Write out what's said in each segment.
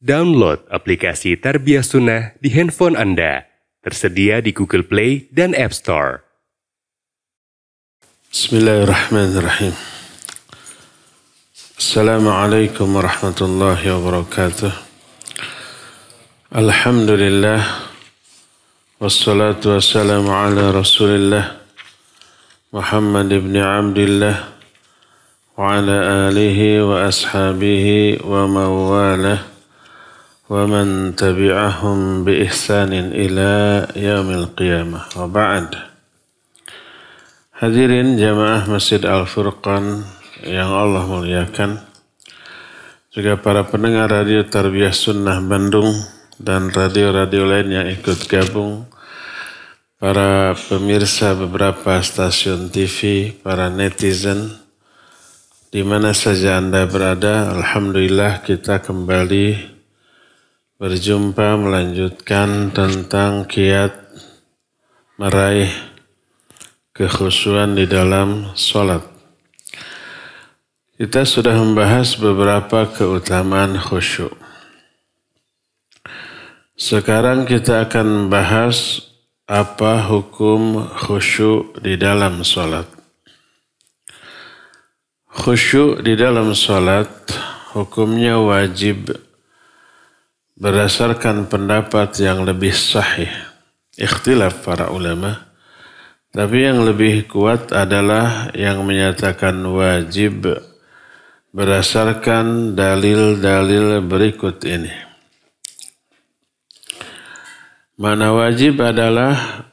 Download aplikasi Tarbiyah Sunnah di handphone Anda. Tersedia di Google Play dan App Store. Bismillahirrahmanirrahim. Assalamualaikum warahmatullahi wabarakatuh. Alhamdulillah. Wassalatu wassalamu ala Rasulillah Muhammad ibn Abdillah wa ala alihi wa ashabihi wa mawalah wa man tabi'ahum bi ihsanin ila yaumil qiyamah. Wa ba'd. Hadirin jamaah Masjid Al-Furqan yang Allah muliakan, juga para pendengar radio Tarbiyah Sunnah Bandung dan radio-radio lain yang ikut gabung, para pemirsa beberapa stasiun TV, para netizen, di mana saja Anda berada, alhamdulillah kita kembali berjumpa melanjutkan tentang kiat meraih kekhusyuan di dalam sholat. Kita sudah membahas beberapa keutamaan khusyuk. Sekarang kita akan membahas apa hukum khusyuk di dalam sholat. Khusyuk di dalam sholat hukumnya wajib berdasarkan pendapat yang lebih sahih, ikhtilaf para ulama, tapi yang lebih kuat adalah yang menyatakan wajib berdasarkan dalil-dalil berikut ini. Makna wajib adalah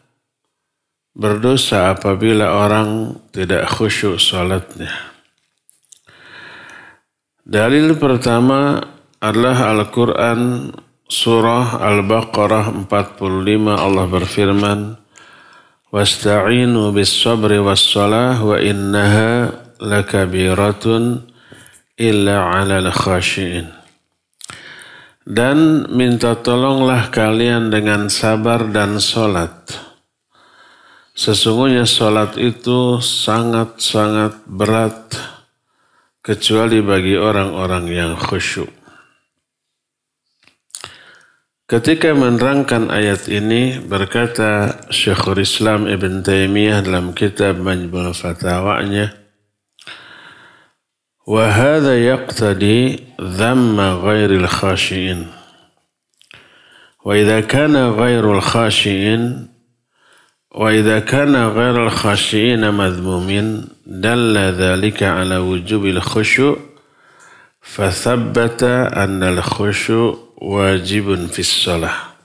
berdosa apabila orang tidak khusyuk salatnya. Dalil pertama adalah Al-Quran surah Al-Baqarah 45. Allah berfirman, "Wasta'inu bis-sabri was-salah wa innaha lakabiratun illa 'alal khashi'in." Dan minta tolonglah kalian dengan sabar dan salat. Sesungguhnya salat itu sangat-sangat berat kecuali bagi orang-orang yang khusyuk. Ketika menerangkan ayat ini, berkata Syekhul Islam Ibn Taimiyah dalam kitab Majmu' Fatawanya, "Wa hadha yaqtadi dhamma ghairil khashi'in. Wa idza kana ghairul khashi'in madhmumin dalla dhalika ala wujubil khusyu' fa thabbata anna al-khusyu' wajibun fis shalah."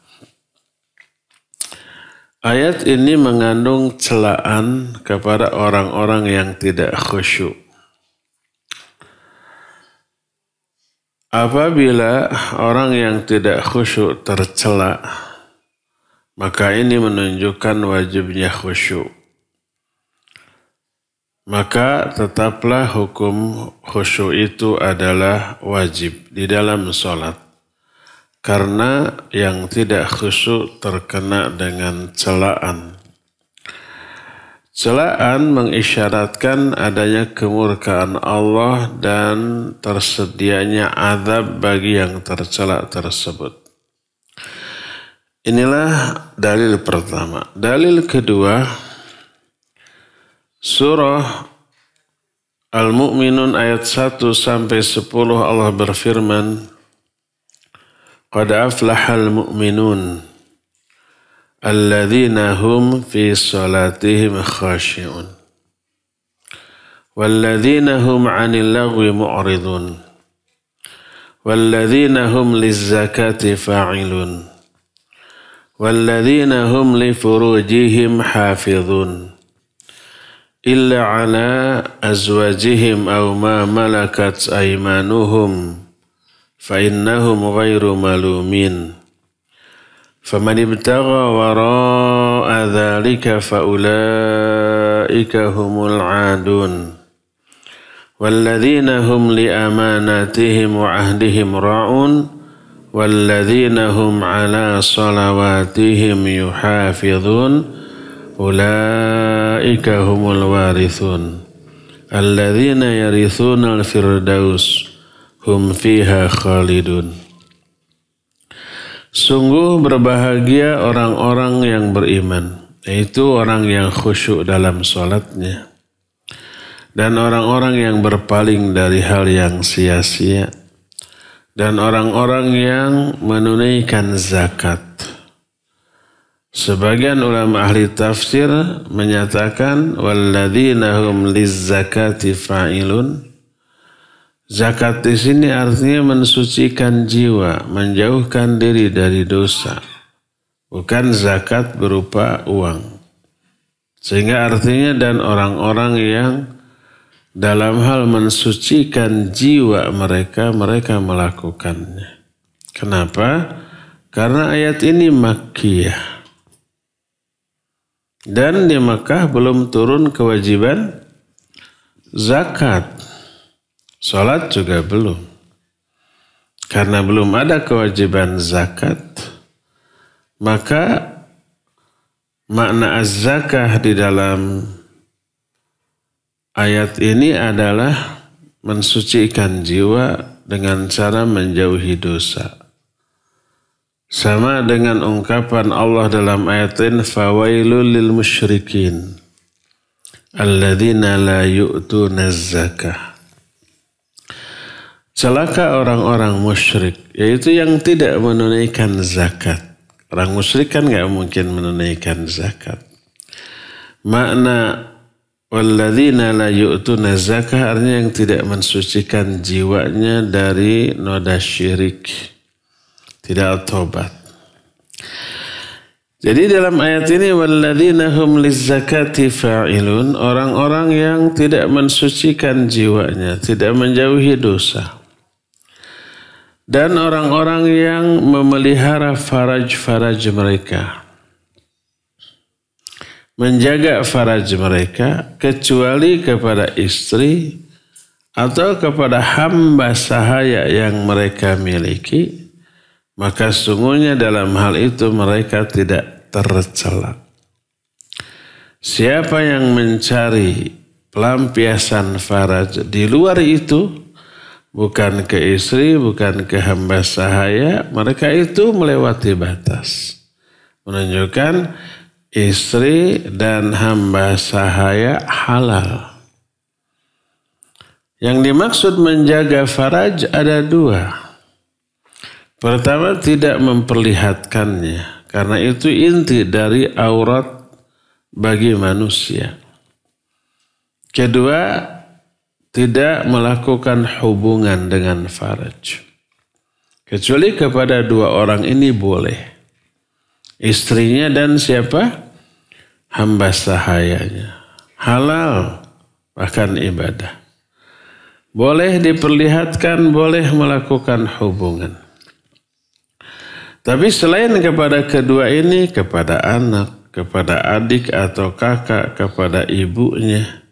Ayat ini mengandung celaan kepada orang-orang yang tidak khusyuk. Apabila orang yang tidak khusyuk tercela, maka ini menunjukkan wajibnya khusyuk. Maka tetaplah hukum khusyuk itu adalah wajib di dalam sholat. Karena yang tidak khusyuk terkena dengan celaan. Celaan mengisyaratkan adanya kemurkaan Allah dan tersedianya azab bagi yang tercela tersebut. Inilah dalil pertama. Dalil kedua, surah Al-Mu'minun ayat 1-10 Allah berfirman, "Qad aflahal mu'minun alladzina hum fi salatihim khashi'un walladzina hum 'anil lagwi mu'ridun walladzina hum lizzakati fa'ilun walladzina hum li furujihim hafizun illa 'ala azwajihim aw ma malakat aymanuhum فَإِنَّهُمْ غَيْرُ مَلُومِينَ فَمَنِ ابْتَغَى وَرَاءَ ذَلِكَ فَأُولَئِكَ هُمُ الْعَادُونَ وَالَّذِينَ هُمْ لِأَمَانَاتِهِمْ وَعَهْدِهِمْ رَاعُونَ وَالَّذِينَ هُمْ عَلَى صَلَوَاتِهِمْ يُحَافِظُونَ أُولَئِكَ هُمُ الْوَارِثُونَ alladzina yarithuna al-firdaus hum fiha khalidun. Sungguh berbahagia orang-orang yang beriman, yaitu orang yang khusyuk dalam sholatnya, dan orang-orang yang berpaling dari hal yang sia-sia, dan orang-orang yang menunaikan zakat. Sebagian ulama ahli tafsir menyatakan walladzina hum lizzakati fa'ilun. Zakat di sini artinya mensucikan jiwa, menjauhkan diri dari dosa. Bukan zakat berupa uang. Sehingga artinya dan orang-orang yang dalam hal mensucikan jiwa mereka melakukannya. Kenapa? Karena ayat ini Makkiyah. Dan di Makkah belum turun kewajiban zakat. Salat juga belum. Karena belum ada kewajiban zakat, maka makna az-zakah di dalam ayat ini adalah mensucikan jiwa dengan cara menjauhi dosa. Sama dengan ungkapan Allah dalam ayat ini, fawailul lil musyrikin alladzina la yu'tuna az-zakah. Celaka orang-orang musyrik, yaitu yang tidak menunaikan zakat. Orang musyrik kan gak mungkin menunaikan zakat. Makna walladzina la yu'tuna zakah artinya yang tidak mensucikan jiwanya dari noda syirik, tidak tobat. Jadi dalam ayat ini walladzina hum lizzakati fa'ilun, orang-orang yang tidak mensucikan jiwanya, tidak menjauhi dosa. Dan orang-orang yang memelihara faraj-faraj mereka, menjaga faraj mereka kecuali kepada istri atau kepada hamba sahaya yang mereka miliki, maka sungguhnya dalam hal itu mereka tidak tercela. Siapa yang mencari pelampiasan faraj di luar itu, bukan ke istri, bukan ke hamba sahaya, mereka itu melewati batas. Menunjukkan istri dan hamba sahaya halal. Yang dimaksud menjaga faraj ada dua. Pertama, tidak memperlihatkannya, karena itu inti dari aurat bagi manusia. Kedua, tidak melakukan hubungan dengan faraj. Kecuali kepada dua orang ini boleh. Istrinya dan siapa? Hamba sahayanya. Halal, bahkan ibadah. Boleh diperlihatkan, boleh melakukan hubungan. Tapi selain kepada kedua ini, kepada anak, kepada adik atau kakak, kepada ibunya,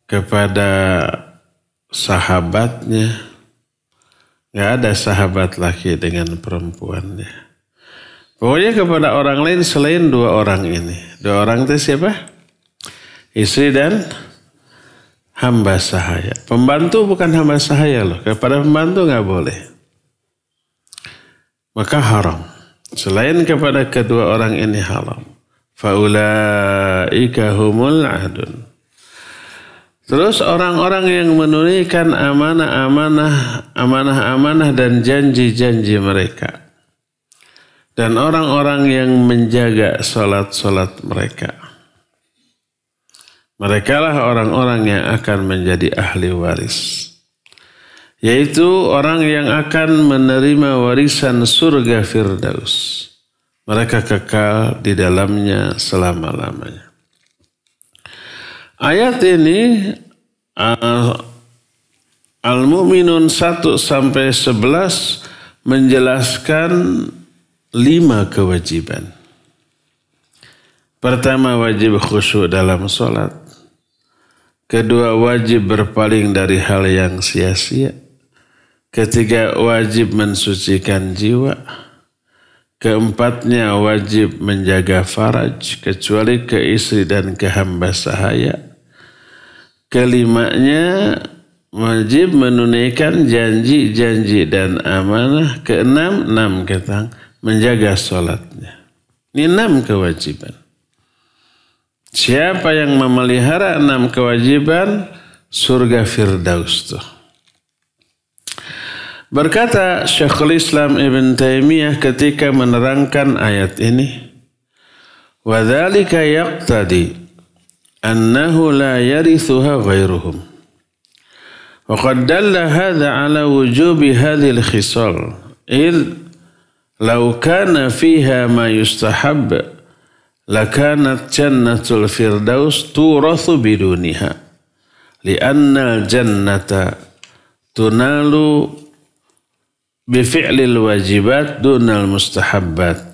kepada sahabatnya, gak ada sahabat laki dengan perempuannya. Pokoknya kepada orang lain selain dua orang ini. Dua orang itu siapa? Istri dan hamba sahaya. Pembantu bukan hamba sahaya loh. Kepada pembantu gak boleh. Maka haram. Selain kepada kedua orang ini haram. Faulaika humul adun. Terus orang-orang yang menunaikan amanah-amanah dan janji-janji mereka. Dan orang-orang yang menjaga salat-salat mereka. Merekalah orang-orang yang akan menjadi ahli waris. Yaitu orang yang akan menerima warisan surga Firdaus. Mereka kekal di dalamnya selama-lamanya. Ayat ini Al-Mu'minun 1-11 menjelaskan 5 kewajiban. Pertama, wajib khusyuk dalam sholat. Kedua, wajib berpaling dari hal yang sia-sia. Ketiga, wajib mensucikan jiwa. Keempatnya, wajib menjaga faraj, kecuali ke istri dan ke hamba sahaya. Kelimanya, wajib menunaikan janji-janji dan amanah. Keenam, 6 kata, menjaga sholatnya. Ini 6 kewajiban. Siapa yang memelihara 6 kewajiban, surga Firdaus tuh. Berkata Syekhul Islam Ibn Taimiyah ketika menerangkan ayat ini, وَذَلِكَ يَقْتَدِي أَنَّهُ لَا يَرِثُهَا غَيْرُهُمْ وَقَدْ دَلَّ هَذَا عَلَى وُجُوبِ هَذِهِ الْخِصَالِ إِذْ لَوْ كَانَ فِيهَا مَا يُسْتَحَبُّ لَكَانَتْ جَنَّةُ الْفِرْدَوْسِ تُورَثُ بِدُونِهَا لِأَنَّ الْجَنَّةَ تُنَالُ بِفِعْلِ الْوَاجِبَاتِ دُونَ الْمُسْتَحَبَّاتِ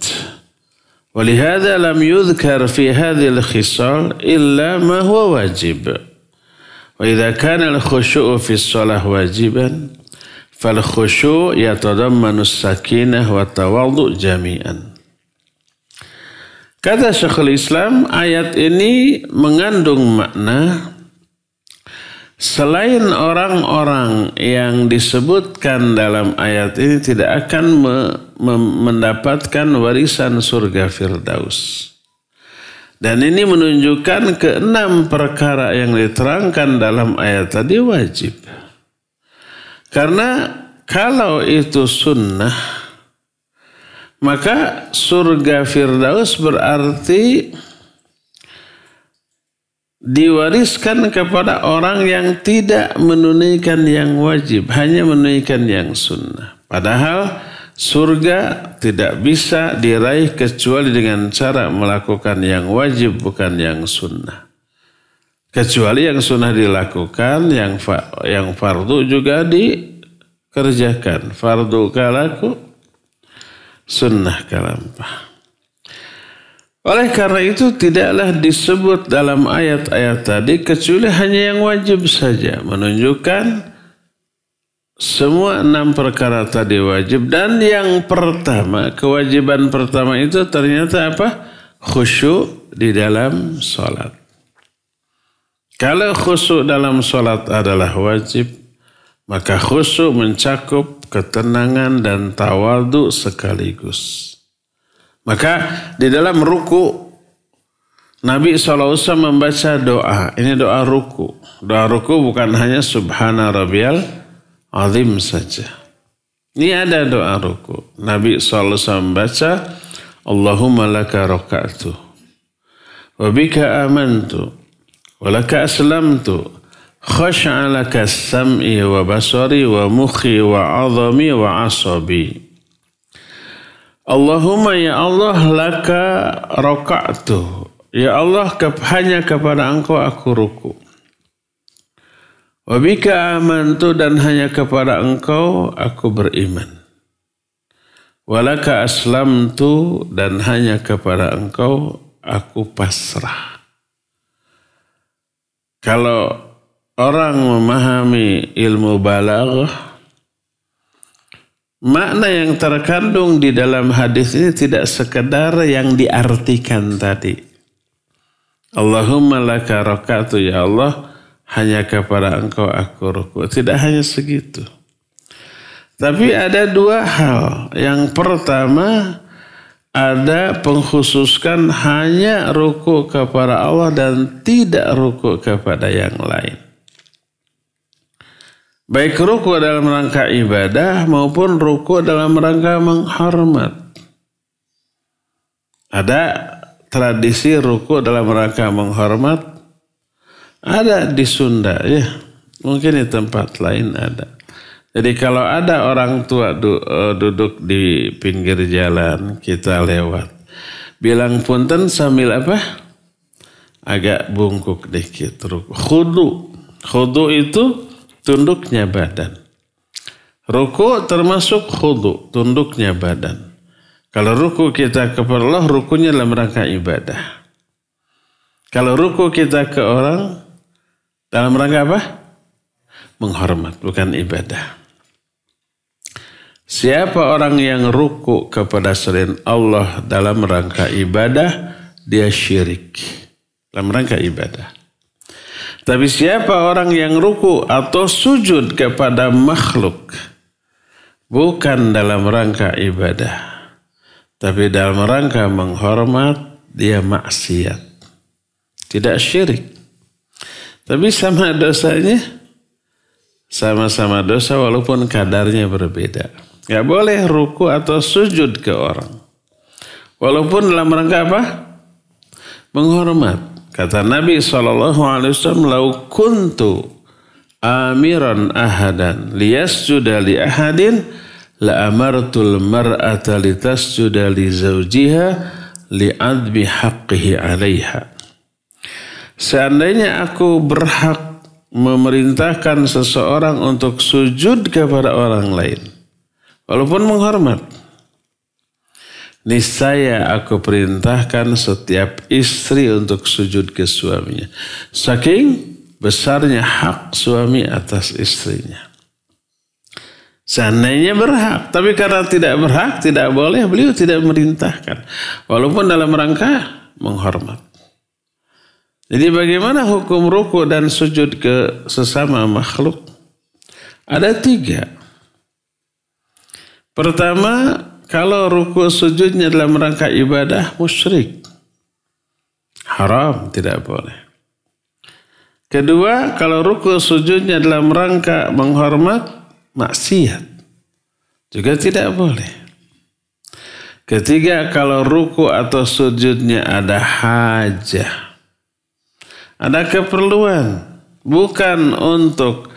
ولهذا لم يذكر في هذه الخصال إلا ما هو واجب وإذا كان الخشوع في الصلاة واجبا فالخشوع يتضمن السكينة والتواضع جميعا. Kata Syekhul Islam, ayat ini mengandung makna selain orang-orang yang disebutkan dalam ayat ini tidak akan mendapatkan warisan surga Firdaus. Dan ini menunjukkan ke-6 perkara yang diterangkan dalam ayat tadi wajib. Karena kalau itu sunnah, maka surga Firdaus berarti diwariskan kepada orang yang tidak menunaikan yang wajib, hanya menunaikan yang sunnah. Padahal surga tidak bisa diraih kecuali dengan cara melakukan yang wajib, bukan yang sunnah. Kecuali yang sunnah dilakukan, yang fardu juga dikerjakan. Fardu kalaku, sunnah kalampah. Oleh karena itu tidaklah disebut dalam ayat-ayat tadi kecuali hanya yang wajib saja. Menunjukkan semua 6 perkara tadi wajib. Dan yang pertama, kewajiban pertama itu ternyata apa? Khusyuk di dalam sholat. Kalau khusyuk dalam sholat adalah wajib, maka khusyuk mencakup ketenangan dan tawadhu sekaligus. Maka di dalam ruku Nabi SAW membaca doa. Ini doa ruku. Doa ruku bukan hanya subhana rabbiyal azim saja. Ini ada doa ruku. Nabi SAW membaca Allahumma laka raka'tu wa bika amantu wa laka aslamtu khash'a laka sam'i wa basari wa mukhi wa azami wa asabi. Allahumma ya Allah laka raka'tu. Ya Allah hanya kepada engkau aku ruku. Wa bika amantu dan hanya kepada engkau aku beriman. Wa laka aslamtu dan hanya kepada engkau aku pasrah. Kalau orang memahami ilmu balaghah, makna yang terkandung di dalam hadis ini tidak sekedar yang diartikan tadi. Allahumma laka raka'tu, ya Allah hanya kepada engkau aku ruku. Tidak hanya segitu. Tapi ada 2 hal. Yang pertama, ada pengkhususkan hanya ruku kepada Allah dan tidak ruku kepada yang lain. Baik ruku dalam rangka ibadah maupun ruku dalam rangka menghormat. Ada tradisi ruku dalam rangka menghormat. Ada di Sunda ya. Mungkin di tempat lain ada. Jadi kalau ada orang tua duduk di pinggir jalan, kita lewat. Bilang punten sambil apa? Agak bungkuk dikit. Khudu. Khudu itu tunduknya badan. Ruku termasuk khudu, tunduknya badan. Kalau ruku kita kepada Allah, rukunya dalam rangka ibadah. Kalau ruku kita ke orang, dalam rangka apa? Menghormat, bukan ibadah. Siapa orang yang ruku kepada selain Allah dalam rangka ibadah, dia syirik. Dalam rangka ibadah. Tapi siapa orang yang ruku atau sujud kepada makhluk bukan dalam rangka ibadah, Tapi dalam rangka menghormat, dia maksiat. Tidak syirik. Tapi sama dosanya, sama-sama dosa walaupun kadarnya berbeda. Gak boleh ruku atau sujud ke orang. Walaupun dalam rangka apa? Menghormat. Kata Nabi SAW, "Lau kuntu amiran ahadan liyasjuda li ahadin la amartul mar'ata litasjuda li zawjiha li'adbi haqqihi 'alaiha." Seandainya aku berhak memerintahkan seseorang untuk sujud kepada orang lain, walaupun menghormat, niscaya aku perintahkan setiap istri untuk sujud ke suaminya. Saking besarnya hak suami atas istrinya. Seandainya berhak, tapi karena tidak berhak, tidak boleh, beliau tidak memerintahkan. Walaupun dalam rangka menghormat. Jadi bagaimana hukum ruku dan sujud ke sesama makhluk? Ada 3. Pertama, kalau ruku sujudnya dalam rangka ibadah, musyrik. Haram, tidak boleh. Kedua, kalau ruku sujudnya dalam rangka menghormat, maksiat. Juga tidak boleh. Ketiga, kalau ruku atau sujudnya ada hajah, ada keperluan, bukan untuk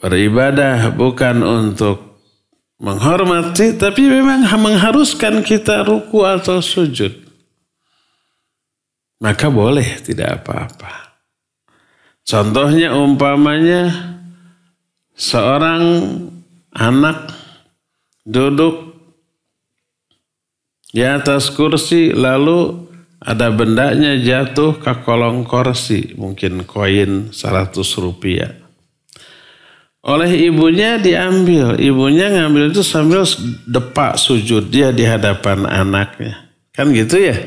beribadah, bukan untuk menghormati, tapi memang mengharuskan kita ruku atau sujud, maka boleh, tidak apa-apa. Contohnya umpamanya seorang anak duduk di atas kursi, lalu ada bendanya jatuh ke kolong kursi, mungkin koin 100 rupiah. Oleh ibunya diambil. Ibunya ngambil itu sambil depak sujud dia di hadapan anaknya. Kan gitu ya?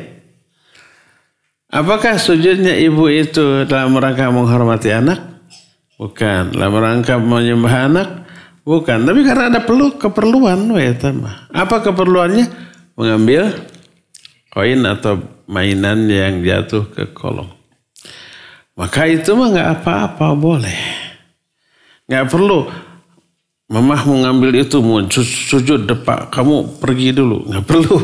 Apakah sujudnya ibu itu dalam rangka menghormati anak? Bukan. Dalam rangka menyembah anak? Bukan. Tapi karena ada keperluan. Apa keperluannya? Mengambil koin atau mainan yang jatuh ke kolong. Maka itu mah gak apa-apa, boleh. Gak perlu mamah mengambil itu, mau sujud depak, kamu pergi dulu. Gak perlu.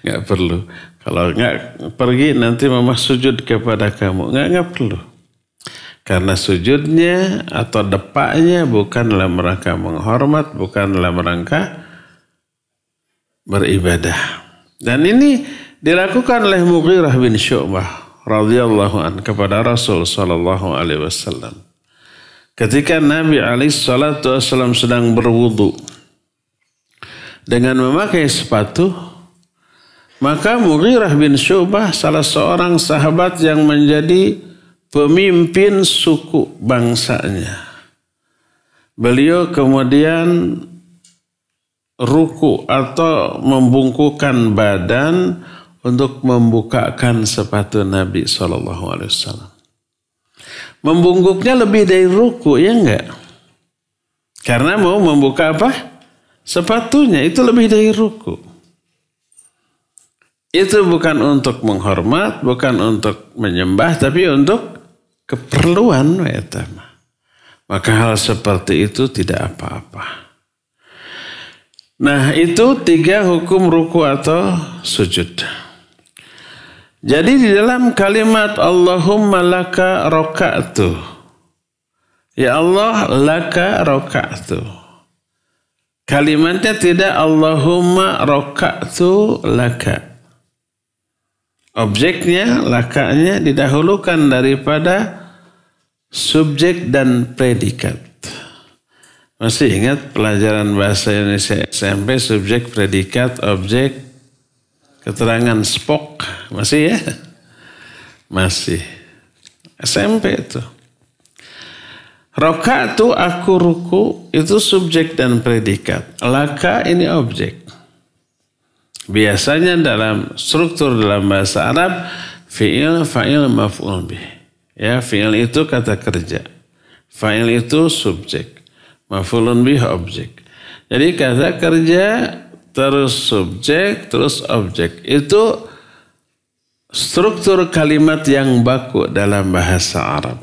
Gak perlu. Kalau gak pergi nanti mamah sujud kepada kamu. Gak perlu. Karena sujudnya atau depaknya bukan dalam rangka menghormat, bukan dalam rangka beribadah. Dan ini dilakukan oleh Mughirah bin Syu'bah radhiyallahu an kepada Rasul sallallahu alaihi wasallam. Ketika Nabi alaihi salatu wasallam sedang berwudu dengan memakai sepatu, maka Mughirah bin Syu'bah salah seorang sahabat yang menjadi pemimpin suku bangsanya. Beliau kemudian ruku atau membungkukkan badan untuk membukakan sepatu Nabi SAW. Membungkuknya lebih dari ruku, ya enggak? Karena mau membuka apa? Sepatunya, itu lebih dari ruku. Itu bukan untuk menghormat, bukan untuk menyembah, tapi untuk keperluan. Maka hal seperti itu tidak apa-apa. Nah, itu 3 hukum ruku atau sujud. Jadi di dalam kalimat Allahumma laka roka'tu, ya Allah laka roka'tu, kalimatnya tidak Allahumma roka'tu laka. Objeknya, lakanya didahulukan daripada subjek dan predikat. Masih ingat pelajaran bahasa Indonesia SMP, subjek, predikat, objek, keterangan spok? Masih ya? Masih. SMP itu. Roka'tu, aku ruku, itu subjek dan predikat. Laka ini objek. Biasanya dalam struktur dalam bahasa Arab, fi'il, fa'il, maf'ul bih. Ya, fi'il itu kata kerja. Fa'il itu subjek. Maf'ulun bih objek. Jadi kata kerja terus subjek, terus objek. Itu struktur kalimat yang baku dalam bahasa Arab.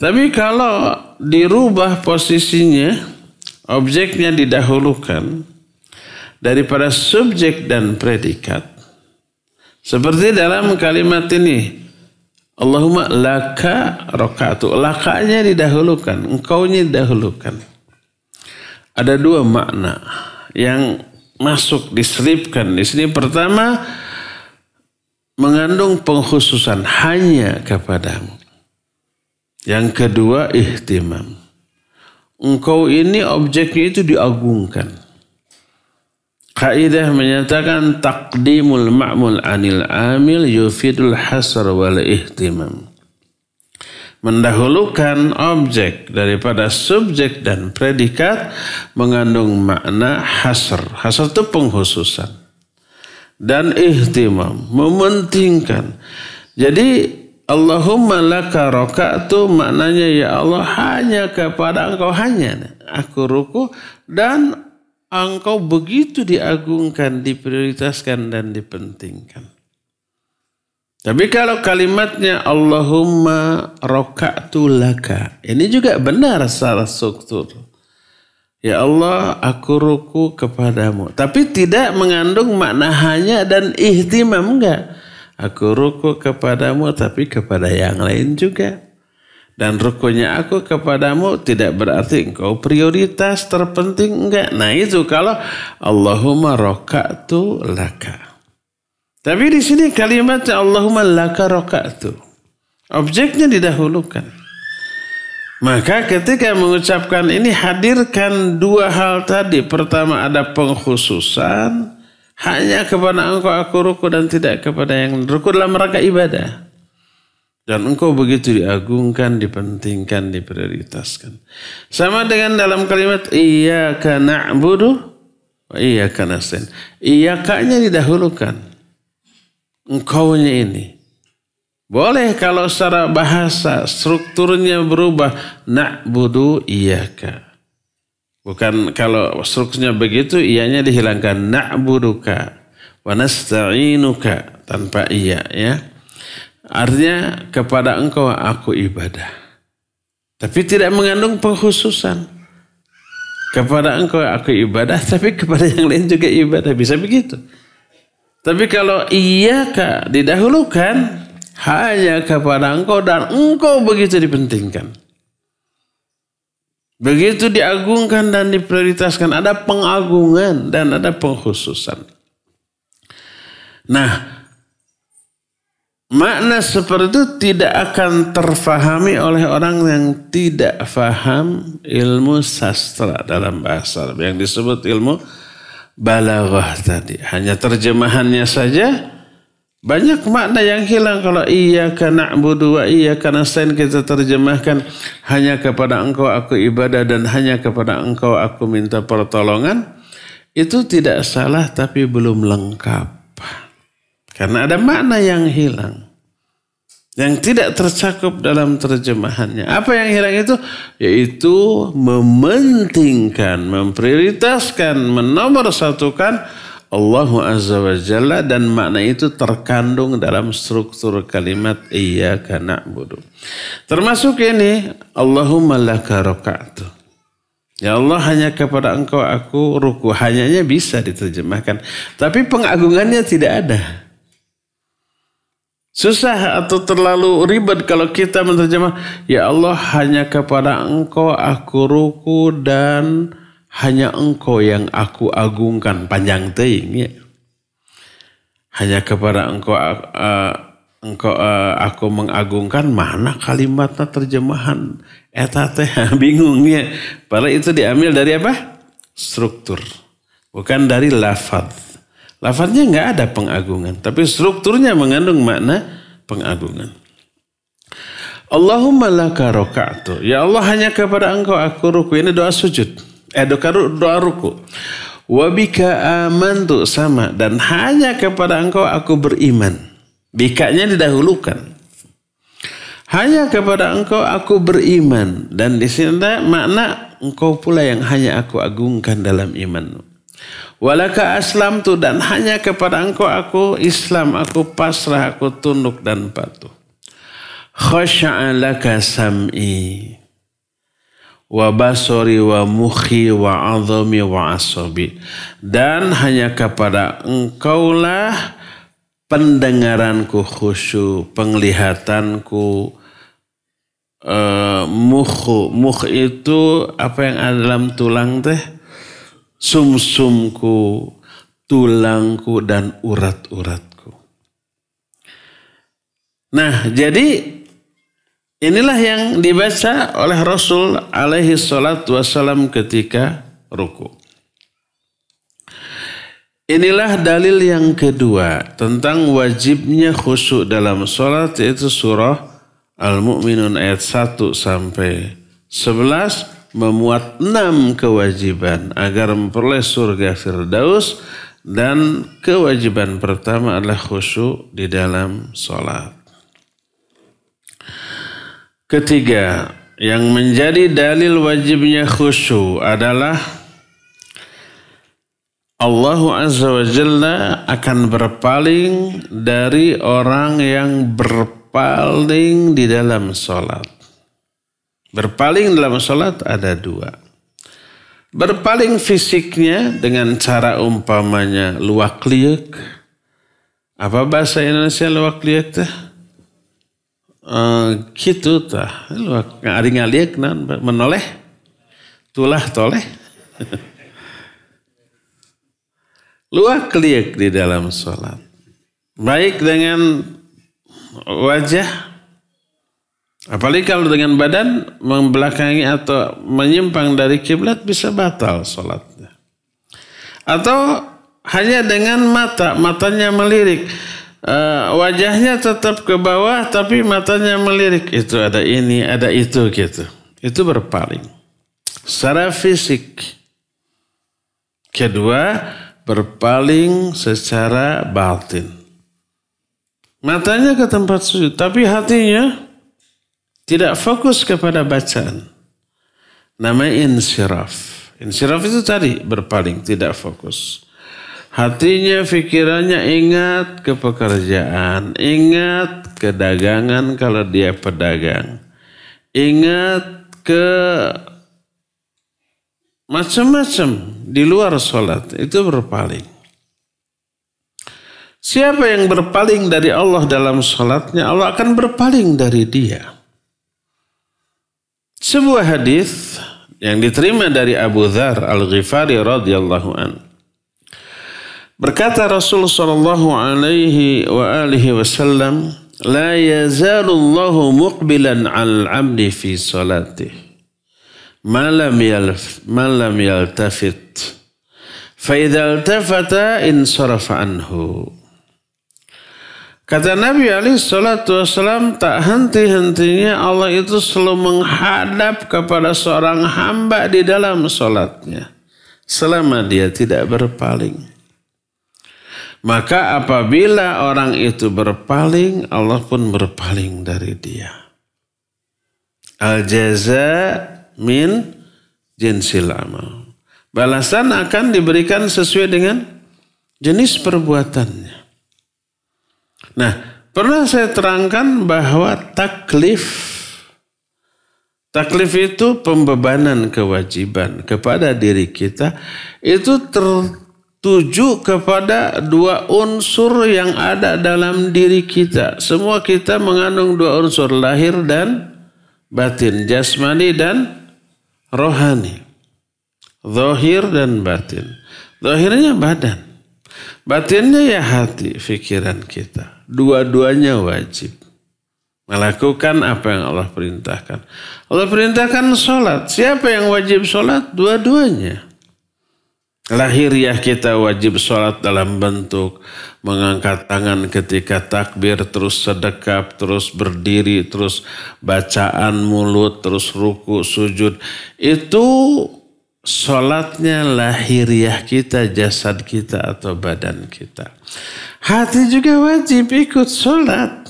Tapi kalau dirubah posisinya, objeknya didahulukan daripada subjek dan predikat. Seperti dalam kalimat ini, Allahumma laka roka'tu. Lakanya didahulukan, engkaunya didahulukan. Ada dua makna yang masuk diselipkan di sini. Pertama, mengandung pengkhususan hanya kepadamu. Yang kedua, ihtimam. Engkau ini objeknya itu diagungkan. Kaidah menyatakan taqdimul ma'mul anil amil yufidul hasr wal ihtimam. Mendahulukan objek daripada subjek dan predikat mengandung makna hasr. Hasr itu pengkhususan. Dan ihtimam, mementingkan. Jadi Allahumma laka roka'tu maknanya ya Allah hanya kepada engkau hanya aku ruku dan engkau begitu diagungkan, diprioritaskan dan dipentingkan. Tapi kalau kalimatnya Allahumma roka'tu laka, ini juga benar secara struktur. Ya Allah, aku ruku kepadamu. Tapi tidak mengandung makna hanya dan ihtimam, enggak. Aku ruku kepadamu tapi kepada yang lain juga. Dan rukunya aku kepadamu tidak berarti engkau prioritas terpenting, enggak. Nah itu kalau Allahumma roka'tu laka. Tapi di sini kalimatnya Allahumma laka roka'tu. Objeknya didahulukan. Maka ketika mengucapkan ini hadirkan dua hal tadi. Pertama ada pengkhususan. Hanya kepada engkau aku ruku dan tidak kepada yang ruku dalam rangka ibadah. Dan engkau begitu diagungkan, dipentingkan, diprioritaskan. Sama dengan dalam kalimat iyyaka na'budu wa iyyaka nasta'in. Iyyaka-nya didahulukan. Engkaunya ini. Boleh kalau secara bahasa strukturnya berubah. Na'budu iyyaka. Bukan kalau strukturnya begitu iyanya dihilangkan. Na'buduka wa nasta'inuka tanpa iya ya. Artinya kepada engkau aku ibadah. Tapi tidak mengandung pengkhususan. Kepada engkau aku ibadah tapi kepada yang lain juga ibadah. Bisa begitu. Tapi kalau iyyaka didahulukan hanya kepada engkau dan engkau begitu dipentingkan. Begitu diagungkan dan diprioritaskan. Ada pengagungan dan ada pengkhususan. Nah, makna seperti itu tidak akan terfahami oleh orang yang tidak faham ilmu sastra dalam bahasa Arab. Yang disebut ilmu balaghah tadi. Hanya terjemahannya saja banyak makna yang hilang. Kalau iyyaka na'budu wa iyyaka nasta'in kita terjemahkan hanya kepada engkau aku ibadah dan hanya kepada engkau aku minta pertolongan. Itu tidak salah tapi belum lengkap. Karena ada makna yang hilang. Yang tidak tercakup dalam terjemahannya. Apa yang hilang itu? Yaitu mementingkan, memprioritaskan, menomorsatukan Allah Azza wa Jalla dan makna itu terkandung dalam struktur kalimat iyyaka na'budu. Termasuk ini Allahumma laka roka'tu. Ya Allah hanya kepada engkau aku ruku. Hanyanya bisa diterjemahkan. Tapi pengagungannya tidak ada. Susah atau terlalu ribet kalau kita menerjemah. Ya Allah hanya kepada engkau aku ruku dan hanya engkau yang aku agungkan. Panjang teing ya. Hanya kepada engkau aku mengagungkan. Mana kalimatnya terjemahan eta teh bingungnya. Padahal itu diambil dari apa? Struktur. Bukan dari lafaz. Lafaznya nggak ada pengagungan. Tapi strukturnya mengandung makna pengagungan. Allahumma laka roka'tu. Ya Allah hanya kepada engkau aku ruku. Ini doa sujud. Doa ruku. Wabika amantu sama. Dan hanya kepada engkau aku beriman. Bikanya didahulukan. Hanya kepada engkau aku beriman. Dan di sini ada makna engkau pula yang hanya aku agungkan dalam imanmu. Walaka aslamtu, dan hanya kepada engkau aku Islam, aku pasrah, aku tunduk dan patuh. Khasha'a laka sam'i wa basori wa mukhi wa azami wa asabi. Dan hanya kepada engkaulah pendengaranku khusyuk, penglihatanku, mukh itu apa yang ada dalam tulang teh? Sumsumku, tulangku, dan urat-uratku. Nah, jadi inilah yang dibaca oleh Rasul alaihi salatu wassalam ketika ruku. Inilah dalil yang kedua tentang wajibnya khusyuk dalam salat, yaitu surah Al-Mu'minun ayat 1 sampai 11. Memuat 6 kewajiban agar memperoleh surga Firdaus, dan kewajiban pertama adalah khusyuk di dalam sholat. Ketiga, yang menjadi dalil wajibnya khusyuk adalah Allah Azza wa Jalla akan berpaling dari orang yang berpaling di dalam sholat. Berpaling dalam sholat ada 2. Berpaling fisiknya dengan cara umpamanya luak liuk. Apa bahasa Indonesia luak liuk teh? Gitu tah. Luak ngari ngaliuk menoleh. Tulah toleh. Luak liuk di dalam sholat. Baik dengan wajah, apalagi kalau dengan badan membelakangi atau menyimpang dari kiblat, bisa batal sholatnya. Atau hanya dengan matanya melirik. Wajahnya tetap ke bawah tapi matanya melirik. Itu ada ini, ada itu gitu. Itu berpaling. Secara fisik. Kedua, berpaling secara batin. Matanya ke tempat sujud, tapi hatinya tidak fokus kepada bacaan. Namanya insiraf. Insiraf itu tadi berpaling, tidak fokus. Hatinya, pikirannya ingat ke pekerjaan. Ingat ke dagangan kalau dia pedagang. Ingat ke macam-macam di luar sholat. Itu berpaling. Siapa yang berpaling dari Allah dalam sholatnya, Allah akan berpaling dari dia. Sebuah hadis yang diterima dari Abu Dzar Al-Ghifari radhiyallahu an. Berkata Rasul sallallahu alaihi wa alihi wasallam, "La yazalu Allahu muqbilan 'alal 'abdi fi salatihi ma lam yaltafit. Fa idza iltafata insarafa anhu." Kata Nabi SAW, tak henti-hentinya Allah itu selalu menghadap kepada seorang hamba di dalam sholatnya. Selama dia tidak berpaling. Maka apabila orang itu berpaling, Allah pun berpaling dari dia. Al-jaza min jinsil amal. Balasan akan diberikan sesuai dengan jenis perbuatannya. Nah, pernah saya terangkan bahwa taklif itu pembebanan kewajiban kepada diri kita, itu tertuju kepada 2 unsur yang ada dalam diri kita. Semua kita mengandung 2 unsur, lahir dan batin, jasmani dan rohani. Zahir dan batin. Zahirnya badan. Batinnya ya hati, pikiran kita. Dua-duanya wajib. Melakukan apa yang Allah perintahkan. Allah perintahkan sholat. Siapa yang wajib sholat? Dua-duanya. Lahiriah kita wajib sholat dalam bentuk mengangkat tangan ketika takbir, terus sedekap, terus berdiri, terus bacaan mulut, terus ruku, sujud. Itu sholatnya lahiriah kita, jasad kita atau badan kita. Hati juga wajib ikut sholat.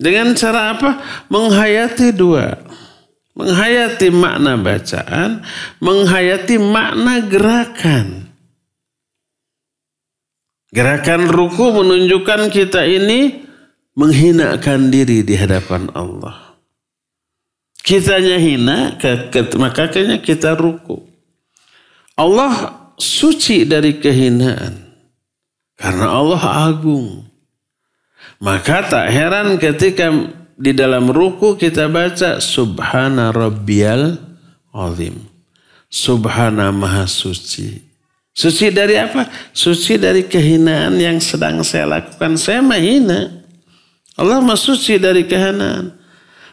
Dengan cara apa? Menghayati 2. Menghayati makna bacaan, menghayati makna gerakan. Gerakan ruku menunjukkan kita ini menghinakan diri di hadapan Allah. Kitanya hina, makanya kita ruku. Allah suci dari kehinaan. Karena Allah agung. Maka tak heran ketika di dalam ruku kita baca Subhana Rabbiyal Azim. Subhana Maha Suci. Suci dari apa? Suci dari kehinaan yang sedang saya lakukan. Saya menghina. Allah Maha Suci dari kehinaan.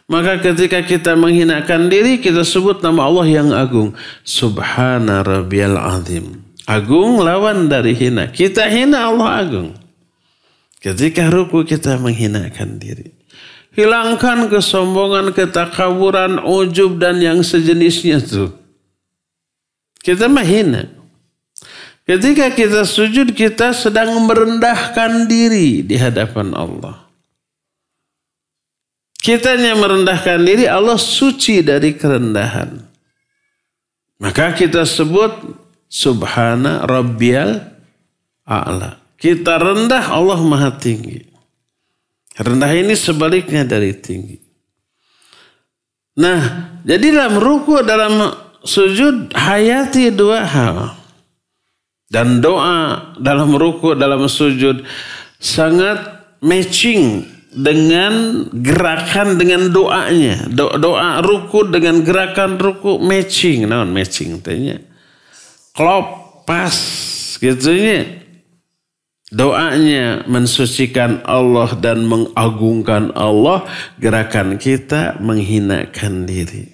Maka ketika kita menghinakan diri, kita sebut nama Allah yang agung. Subhana Rabbiyal Azim. Agung lawan dari hina. Kita hina, Allah agung. Ketika ruku kita menghinakan diri. Hilangkan kesombongan, ketakaburan, ujub dan yang sejenisnya itu. Kita menghina. Ketika kita sujud, kita sedang merendahkan diri di hadapan Allah. Kitanya merendahkan diri, Allah suci dari kerendahan. Maka kita sebut Subhana Rabbiyal A'la. Kita rendah, Allah Maha Tinggi. Rendah ini sebaliknya dari tinggi. Nah, jadi dalam ruku, dalam sujud, hayati dua hal. Dan doa dalam ruku, dalam sujud sangat matching dengan gerakan, dengan doanya. Doa ruku dengan gerakan ruku matching. Naon matching tanya? Klop, pas gitunya. Doanya mensucikan Allah dan mengagungkan Allah. Gerakan kita menghinakan diri.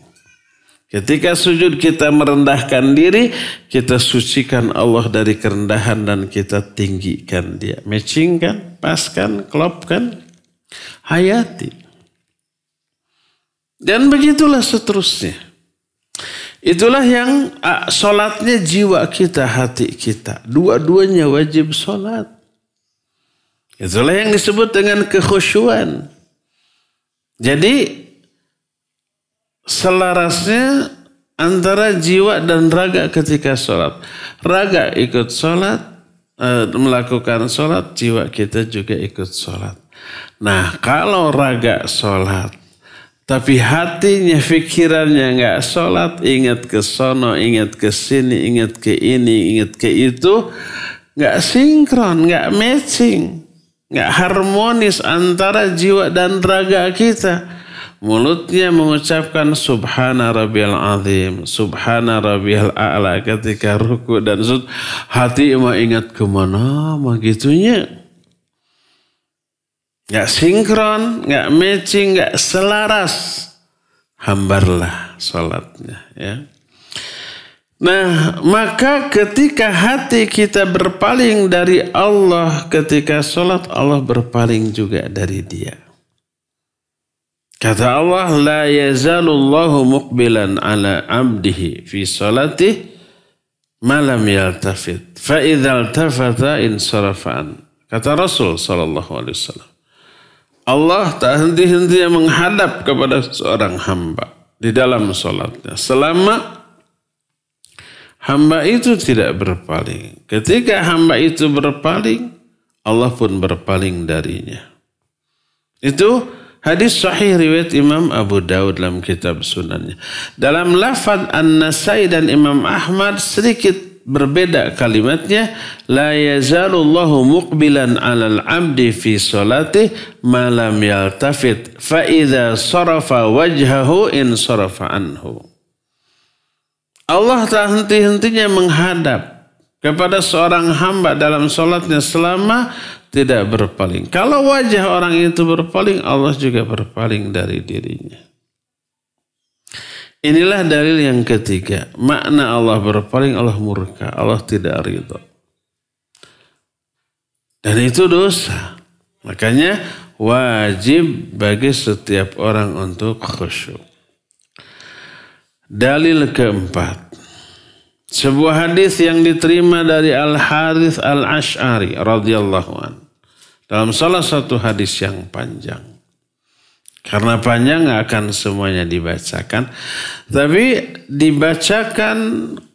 Ketika sujud kita merendahkan diri. Kita sucikan Allah dari kerendahan dan kita tinggikan dia. Matching kan? Pas kan? Klop kan? Hayati. Dan begitulah seterusnya. Itulah yang sholatnya jiwa kita, hati kita. Dua-duanya wajib sholat. Itulah yang disebut dengan kekhusyuan. Jadi selarasnya antara jiwa dan raga ketika sholat. Raga ikut sholat, melakukan sholat, jiwa kita juga ikut sholat. Nah, kalau raga sholat, tapi hatinya, pikirannya nggak sholat, ingat ke sono, ingat ke sini, ingat ke ini, ingat ke itu, nggak sinkron, nggak matching, nggak harmonis antara jiwa dan raga kita. Mulutnya mengucapkan Subhana Rabbiyal Azim, Subhana Rabbiyal A'la ketika ruku dan sujud, hati mah ingat kemana, mah gitunya. Gak sinkron, gak matching, gak selaras. Hambarlah sholatnya. Ya. Nah, maka ketika hati kita berpaling dari Allah ketika sholat, Allah berpaling juga dari dia. Kata Allah, la yazalullahu muqbilan ala abdihi fi sholatih malam yaltafit. Fa idzal tafata insarafan. Kata Rasul SAW. Allah tak henti-hentinya menghadap kepada seorang hamba di dalam sholatnya. Selama hamba itu tidak berpaling. Ketika hamba itu berpaling, Allah pun berpaling darinya. Itu hadis sahih riwayat Imam Abu Daud dalam kitab sunannya. Dalam lafaz An-Nasai dan Imam Ahmad sedikit berbeda kalimatnya. La yazalullahu muqbilan alal abdi fi solatih malam yaltafit fa idza sarafa wajhahu in sarafa anhu. Allah tak henti-hentinya menghadap kepada seorang hamba dalam solatnya selama tidak berpaling. Kalau wajah orang itu berpaling, Allah juga berpaling dari dirinya. Inilah dalil yang ketiga. Makna Allah berpaling, Allah murka. Allah tidak ridha. Dan itu dosa. Makanya wajib bagi setiap orang untuk khusyuk. Dalil keempat. Sebuah hadis yang diterima dari Al-Harith Al-Ash'ari radhiyallahu anhu. Dalam salah satu hadis yang panjang. Karena panjang nggak akan semuanya dibacakan. Tapi dibacakan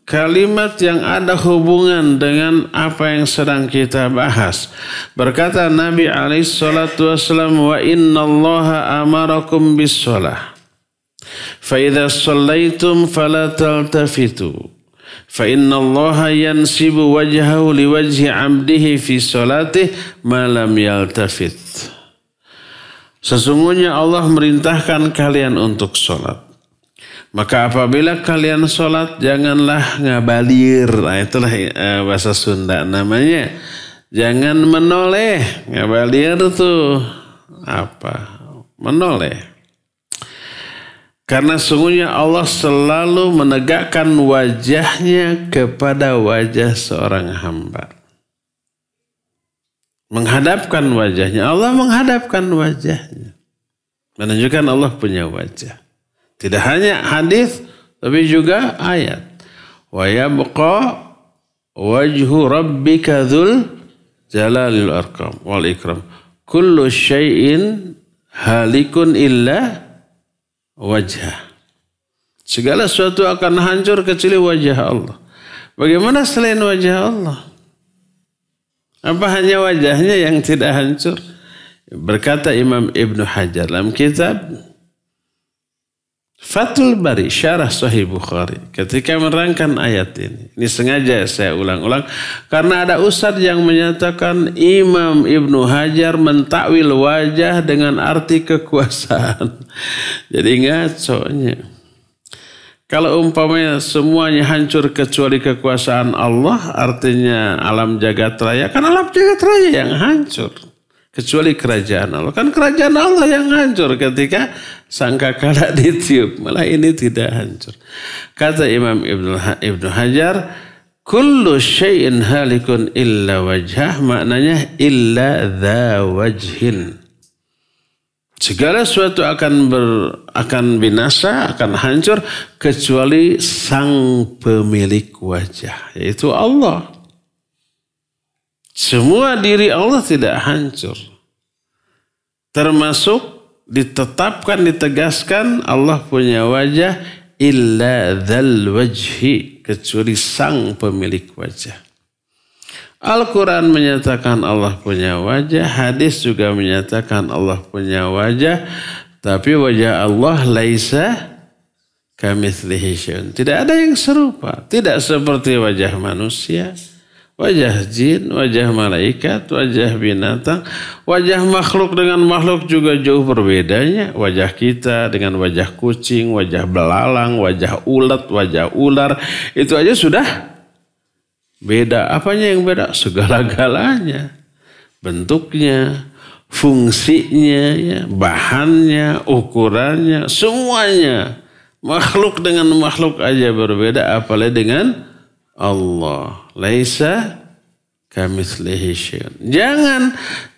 kalimat yang ada hubungan dengan apa yang sedang kita bahas. Berkata Nabi SAW, wa innallaha amarakum bis-shalah. Fa idza shallaitum fala taltafitu. Fa innallaha yansibu wajhahu liwajhi 'abdihi fi sholatihi ma lam yaltafit. Sesungguhnya Allah merintahkan kalian untuk sholat. Maka apabila kalian sholat, janganlah ngabalir. Nah, itulah bahasa Sunda namanya. Jangan menoleh. Ngabalir itu apa? Menoleh. Karena sungguhnya Allah selalu menegakkan wajahnya kepada wajah seorang hamba. Menghadapkan wajahnya. Allah menghadapkan wajahnya. Menunjukkan Allah punya wajah. Tidak hanya hadis, tapi juga ayat. Wa yabqa wajhu rabbika dzul jalalil wal ikram. Kullu syai'in halikun illa wajah. Segala sesuatu akan hancur kecuali wajah Allah. Bagaimana selain wajah Allah? Apa hanya wajahnya yang tidak hancur? Berkata Imam Ibnu Hajar dalam kitab Fathul Bari, Syarah Sahih Bukhari, ketika menerangkan ayat ini. Ini sengaja saya ulang-ulang karena ada ustadz yang menyatakan Imam Ibnu Hajar mentakwil wajah dengan arti kekuasaan. Jadi ngaconya. Kalau umpamanya semuanya hancur kecuali kekuasaan Allah, artinya alam jagat raya. Kan alam jagat raya yang hancur. Kecuali kerajaan Allah. Kan kerajaan Allah yang hancur ketika sangkakala ditiup. Malah ini tidak hancur. Kata Imam Ibnu Hajar, kullu syai'in halikun illa wajhah. Maknanya illa dha wajhin. Segala sesuatu akan binasa, akan hancur kecuali sang pemilik wajah, yaitu Allah. Semua diri Allah tidak hancur. Termasuk ditetapkan, ditegaskan Allah punya wajah illa dzal wajhi, kecuali sang pemilik wajah. Al-Quran menyatakan Allah punya wajah, hadis juga menyatakan Allah punya wajah, tapi wajah Allah laisa kamitslihi syai'un. Tidak ada yang serupa, tidak seperti wajah manusia, wajah jin, wajah malaikat, wajah binatang, wajah makhluk dengan makhluk juga jauh berbedanya. Wajah kita dengan wajah kucing, wajah belalang, wajah ulet, wajah ular, itu aja sudah beda. Apanya yang beda? Segala-galanya. Bentuknya, fungsinya, ya, bahannya, ukurannya, semuanya. Makhluk dengan makhluk aja berbeda, apalagi dengan Allah. Laisa kamitslihi syai'un.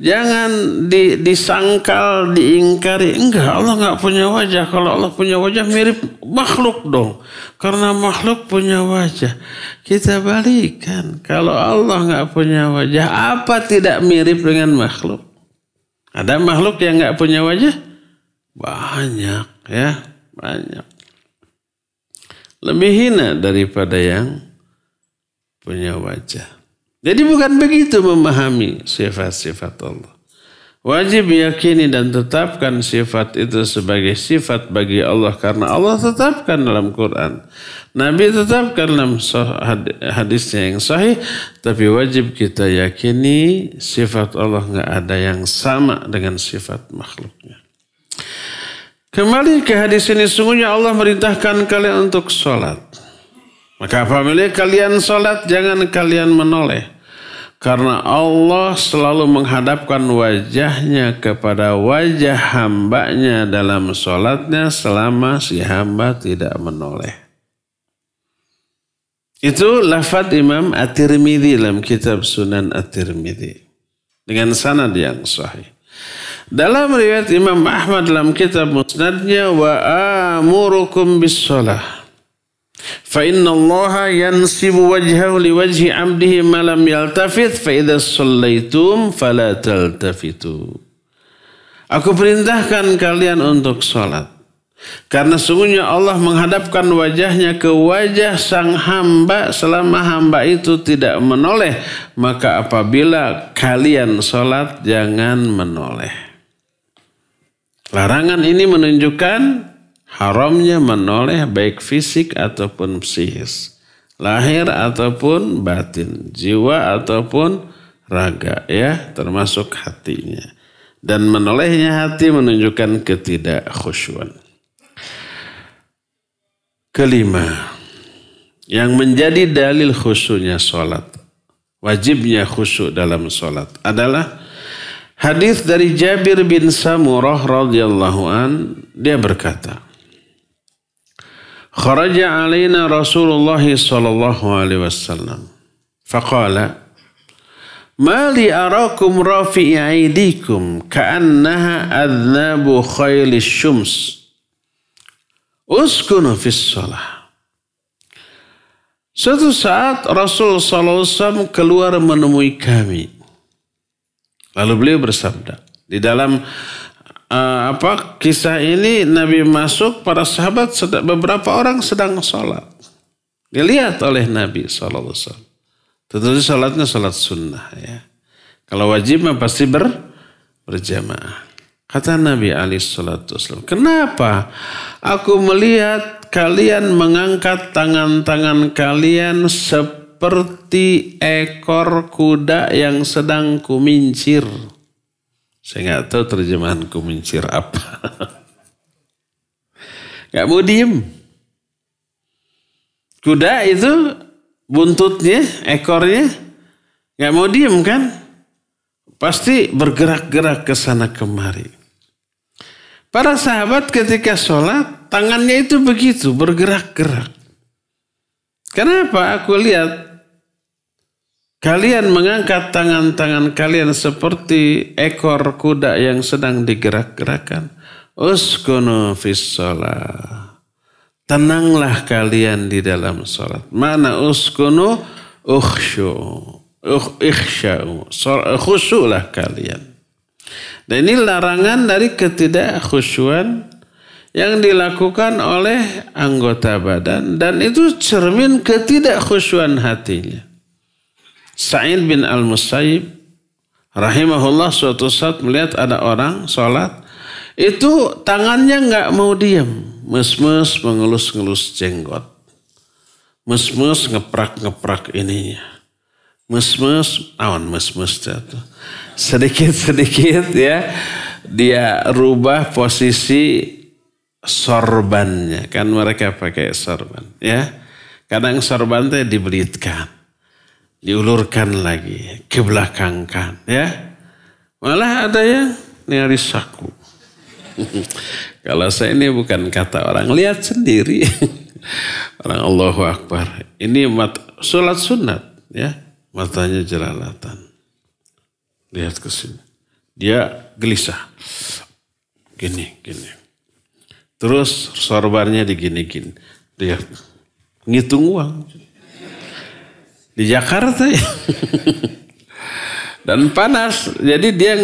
Jangan disangkal, diingkari. Enggak, Allah enggak punya wajah. Kalau Allah punya wajah mirip makhluk dong. Karena makhluk punya wajah. Kita balikan. Kalau Allah enggak punya wajah, apa tidak mirip dengan makhluk? Ada makhluk yang enggak punya wajah? Banyak, ya, banyak. Lebih hina daripada yang punya wajah. Jadi bukan begitu memahami sifat-sifat Allah. Wajib yakini dan tetapkan sifat itu sebagai sifat bagi Allah. Karena Allah tetapkan dalam Quran. Nabi tetapkan dalam hadisnya yang sahih. Tapi wajib kita yakini sifat Allah enggak ada yang sama dengan sifat makhluknya. Kembali ke hadis ini, sungguhnya Allah merintahkan kalian untuk sholat. Maka apabila kalian sholat, jangan kalian menoleh. Karena Allah selalu menghadapkan wajahnya kepada wajah hambanya dalam sholatnya selama si hamba tidak menoleh. Itu lafaz Imam At-Tirmidzi dalam kitab Sunan At-Tirmidzi. Dengan sanad yang sahih. Dalam riwayat Imam Ahmad dalam kitab Musnadnya, wa amurukum bis shalah. Fa inna Allah yansibu wajhahu liwajhi 'abdihi ma lam yaltafit fa idza shallaitum fala taltafitu. Aku perintahkan kalian untuk sholat. Karena sungguhnya Allah menghadapkan wajahnya ke wajah sang hamba selama hamba itu tidak menoleh. Maka apabila kalian sholat, jangan menoleh. Larangan ini menunjukkan haramnya menoleh baik fisik ataupun psikis. Lahir ataupun batin. Jiwa ataupun raga, ya, termasuk hatinya. Dan menolehnya hati menunjukkan ketidakkhusyuan. Kelima, yang menjadi dalil khusyuknya sholat, wajibnya khusyuk dalam sholat adalah hadis dari Jabir bin Samurah radhiyallahu an. Dia berkata, kharaja alaina Rasulullah sallallahu alaihi wasallam faqala ma li arakum rafi'i aydikum ka'annaha adnabu khaylis syums uskunu fis shalah. Suatu saat Rasul sallallahu alaihi wasallam keluar menemui kami. Lalu beliau bersabda, di dalam kisah ini Nabi masuk, para sahabat beberapa orang sedang sholat. Dilihat oleh Nabi sallallahu alaihi wasallam. Tentu sholatnya sholat sunnah, ya. Kalau wajib pasti berjamaah. Kata Nabi alaihissalam, kenapa aku melihat kalian mengangkat tangan-tangan kalian seperti ekor kuda yang sedang kumincir? Saya nggak tahu terjemahan kumincir apa. Nggak mau diem. Kuda itu buntutnya, ekornya nggak mau diem kan? Pasti bergerak-gerak ke sana kemari. Para sahabat ketika sholat, tangannya itu begitu, bergerak-gerak. Kenapa? Aku lihat kalian mengangkat tangan-tangan kalian seperti ekor kuda yang sedang digerak-gerakkan. Uskunu fis sholat. Tenanglah kalian di dalam sholat. Mana uskunu? Ikhsya'u. Khusyuklah kalian. Dan ini larangan dari ketidakkhusyuan yang dilakukan oleh anggota badan. Dan itu cermin ketidakkhusyuan hatinya. Sa'id bin al-Musayyib rahimahullah suatu saat melihat ada orang sholat. Itu tangannya gak mau diam. Mes-mes mengelus-ngelus jenggot. Mes-mes ngeprak-ngeprak ininya. Mes-mes, awan mes-mes jatuh. Sedikit-sedikit ya, dia rubah posisi sorbannya. Kan mereka pakai sorban ya. Kadang sorban itu dibelitkan. Diulurkan lagi, kebelakangkan ya. Malah ada yang nyaris saku. Kalau saya ini bukan kata orang, lihat sendiri. Orang Allahu Akbar. Ini sholat sunat ya. Matanya jelalatan. Lihat ke sini. Dia gelisah. Gini. Terus sorbannya digini-gini. Dia ngitung uang. Di Jakarta ya. Dan panas. Jadi dia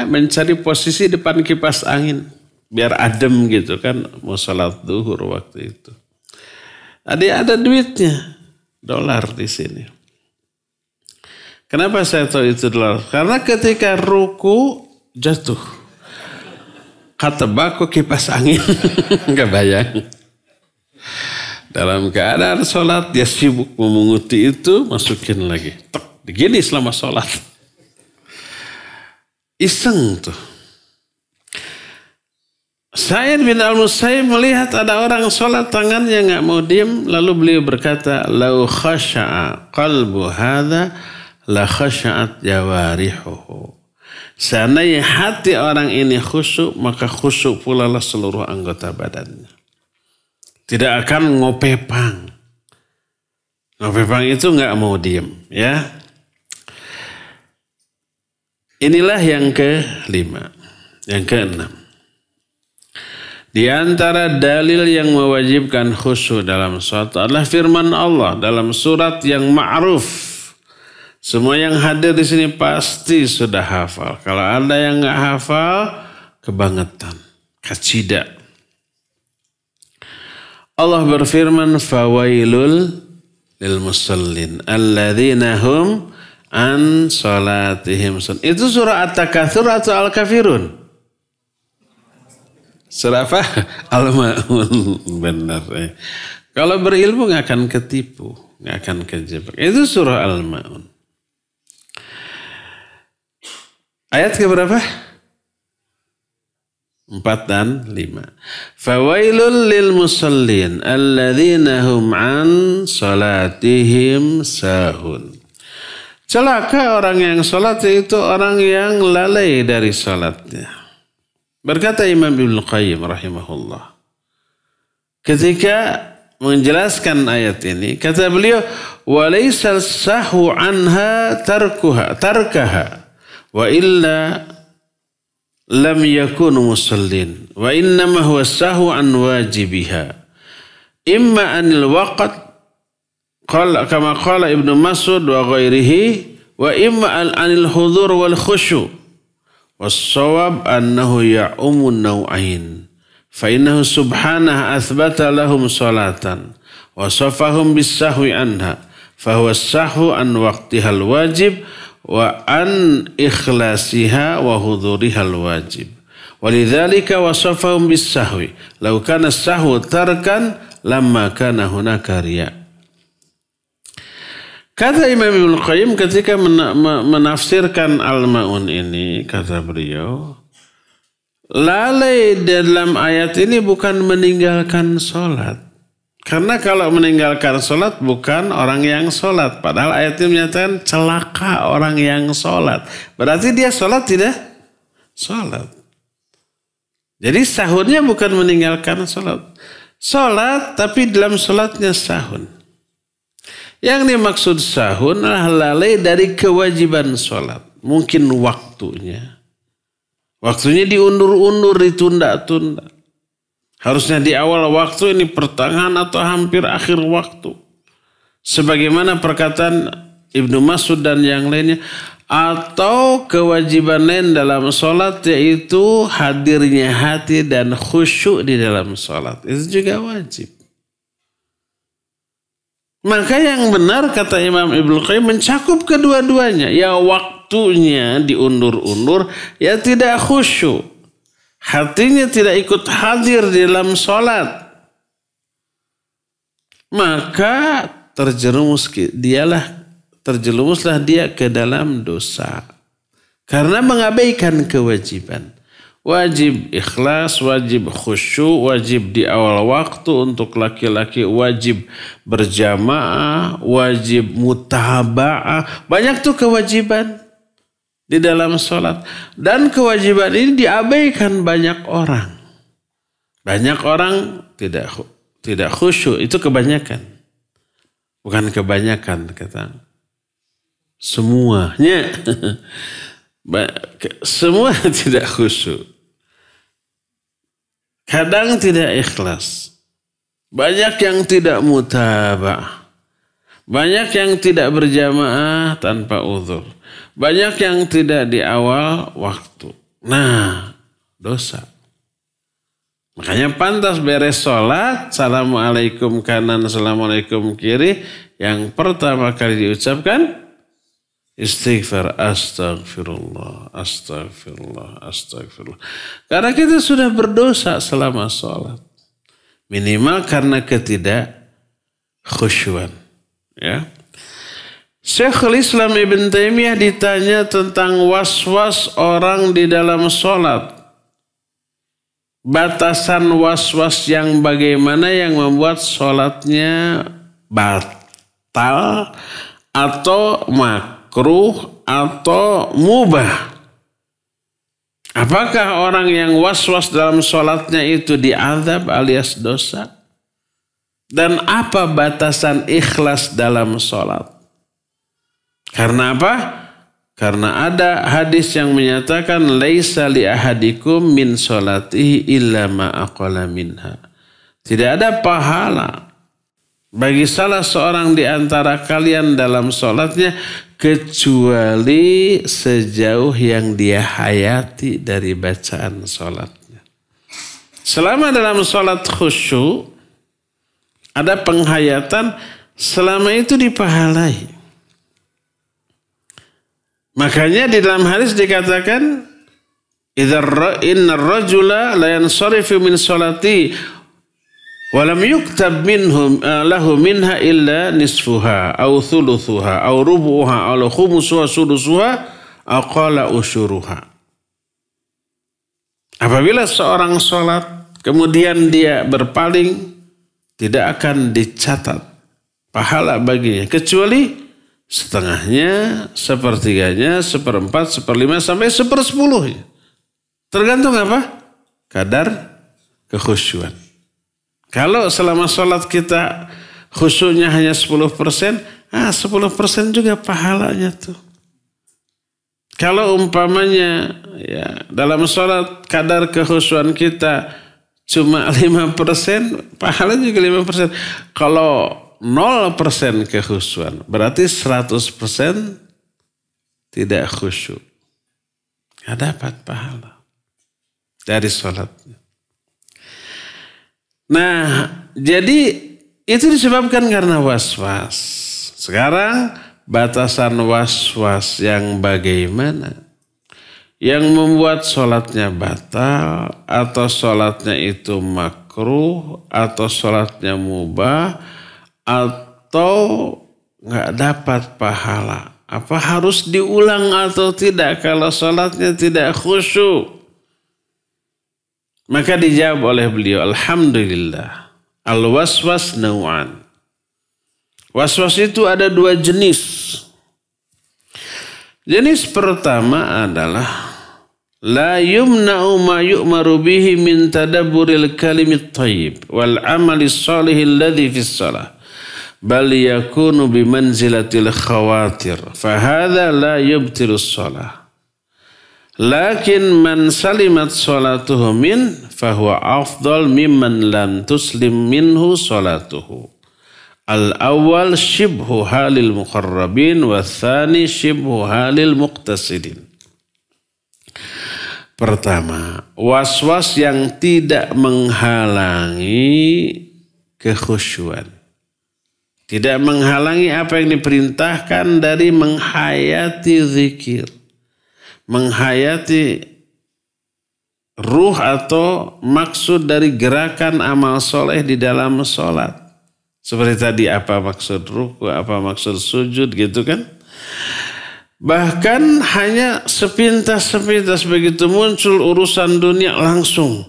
mencari posisi depan kipas angin. Biar adem gitu kan. Mau salat zuhur waktu itu. Ada duitnya. $. Di sini. Kenapa saya tahu itu $? Karena ketika ruku jatuh. Ketebak kipas angin. Enggak bayang. Dalam keadaan sholat dia sibuk memunguti itu. Masukin lagi. Begini selama sholat. Iseng tuh. Sa'id bin al-Musayyib melihat ada orang sholat tangannya nggak mau diem, lalu beliau berkata, "Lau khasha'a qalbu hadza la khasha'at jawarihuhu." Seandainya hati orang ini khusyuk, maka khusyuk pula lah seluruh anggota badannya. Tidak akan ngopepang. Ngopepang itu nggak mau diem, ya. Inilah yang ke-5, yang ke-6. Di antara dalil yang mewajibkan khusyuk dalam sholat adalah firman Allah dalam surat yang ma'ruf. Semua yang hadir di sini pasti sudah hafal. Kalau ada yang nggak hafal, kebangetan, kacida. Allah berfirman, fawailul lil musallin alladzina hum an salatihim. Itu surah At-Takatsur atau Al-Kafirun? Surah apa? Al-Ma'un. Benar. Kalau berilmu nggak akan ketipu, nggak akan kejebak. Itu surah Al-Ma'un. Ayat keberapa? 4 dan 5. Fawailul lil musallin alladzina hum an salatihim sahun. Celaka orang yang salat, itu orang yang lalai dari salatnya. Berkata Imam Ibnu Qayyim rahimahullah, ketika menjelaskan ayat ini, kata beliau, walaysal sahwu anha tarkaha wa illa lam yakunu musallin wa innama huwa sahwu an wajibiha imma anil waqt kama qala Ibnu Mas'ud wa ghairihi wa imma anil hudhur wal khusyu was-shawab annahu ya'umun naw'ain fa innahu subhanahu athbata lahum salatan wa safahum bis-sahwi anha fa huwa as-sahwu an waqtihal wajib wa an ikhlasiha wa hudurihal wajib. Walidzalika wasafahum bis-sahwi. Law kana as-sahwu tarkan lamma kana hunaka riya. Kata Imam Ibnu Qayyim ketika menafsirkan Al-Ma'un ini, kata beliau, lalai dalam ayat ini bukan meninggalkan sholat. Karena kalau meninggalkan sholat bukan orang yang sholat. Padahal ayat ini menyatakan celaka orang yang sholat. Berarti dia sholat tidak? Sholat. Jadi sahunnya bukan meninggalkan sholat. Sholat tapi dalam sholatnya sahun. Yang dimaksud sahun adalah lalai dari kewajiban sholat. Mungkin waktunya. Waktunya diundur-undur, ditunda-tunda. Harusnya di awal waktu, ini pertengahan atau hampir akhir waktu. Sebagaimana perkataan Ibnu Mas'ud dan yang lainnya. Atau kewajiban lain dalam sholat, yaitu hadirnya hati dan khusyuk di dalam sholat. Itu juga wajib. Maka yang benar kata Imam Ibnu Qayyim mencakup kedua-duanya. Ya waktunya diundur-undur, ya tidak khusyuk. Hatinya tidak ikut hadir di dalam sholat. Maka terjerumuslah dia ke dalam dosa. Karena mengabaikan kewajiban. Wajib ikhlas, wajib khusyuk, wajib di awal waktu untuk laki-laki, wajib berjamaah, wajib mutaba'ah. Banyak tuh kewajiban di dalam sholat. Dan kewajiban ini diabaikan banyak orang. Banyak orang tidak khusyuk. Itu kebanyakan. Bukan kebanyakan, kata. Semuanya. Semua tidak khusyuk. Kadang tidak ikhlas. Banyak yang tidak mutaba'ah. Banyak yang tidak berjamaah tanpa uzur. Banyak yang tidak di awal waktu. Nah, dosa. Makanya pantas beres sholat, assalamualaikum kanan, assalamualaikum kiri. Yang pertama kali diucapkan, istighfar, astagfirullah, astagfirullah, astagfirullah. Karena kita sudah berdosa selama sholat. Minimal karena ketidakkhusyuan. Ya. Syekhul Islam Ibn Taimiyah ditanya tentang was-was orang di dalam sholat. Batasan was-was yang bagaimana yang membuat sholatnya batal atau makruh atau mubah. Apakah orang yang was-was dalam sholatnya itu diazab alias dosa? Dan apa batasan ikhlas dalam sholat? Karena apa? Karena ada hadis yang menyatakan laisa li ahadikum min sholatihi illa ma aqala minha. Tidak ada pahala bagi salah seorang di antara kalian dalam sholatnya kecuali sejauh yang dia hayati dari bacaan sholatnya. Selama dalam sholat khusyuk ada penghayatan, selama itu dipahalai. Makanya di dalam hadis dikatakan, inna rajula la yansarifu min sholati walam yuktab minhum lahu minha illa nisfuha au thuluthuha au rubuha au khumusuha sudusuha au qala usyuruha. Apabila seorang sholat kemudian dia berpaling, tidak akan dicatat pahala baginya kecuali setengahnya, sepertiganya, seperempat, seperlima sampai sepersepuluh. Tergantung apa? Kadar kekhusyuan. Kalau selama sholat kita khusyuknya hanya 10%, 10% juga pahalanya tuh. Kalau umpamanya ya, dalam sholat kadar kekhusyuan kita cuma 5%, pahalanya juga 5%. Kalau 0% kekhusyuan, berarti 100% tidak khusyuk. Nggak dapat pahala dari sholatnya. Nah, jadi itu disebabkan karena was-was. Sekarang batasan was-was yang bagaimana? Yang membuat sholatnya batal, atau sholatnya itu makruh, atau sholatnya mubah, atau nggak dapat pahala. Apa harus diulang atau tidak kalau sholatnya tidak khusyuk? Maka dijawab oleh beliau, alhamdulillah, al-waswas naw'an. Waswas itu ada 2 jenis. Jenis pertama adalah la yumna'u ma yu'maru bihi min tadabburil kalimit thayyib wal amalis salihil ladzi fis shalah bal yakunu bimanzilatil khawatir fahadha la yubtilus shalah. Lakin man salimat sholatuhu min fahuwa afdal mimman lam tuslim minhu sholatuhu. Al-awwal shibhu halil muqarrabin wa thani shibhu halil muqtasidin. Pertama, was-was yang tidak menghalangi kekhusyuan. Tidak menghalangi apa yang diperintahkan dari menghayati zikir. Menghayati ruh atau maksud dari gerakan amal soleh di dalam sholat. Seperti tadi apa maksud ruku, apa maksud sujud gitu kan. Bahkan hanya sepintas-sepintas begitu muncul urusan dunia langsung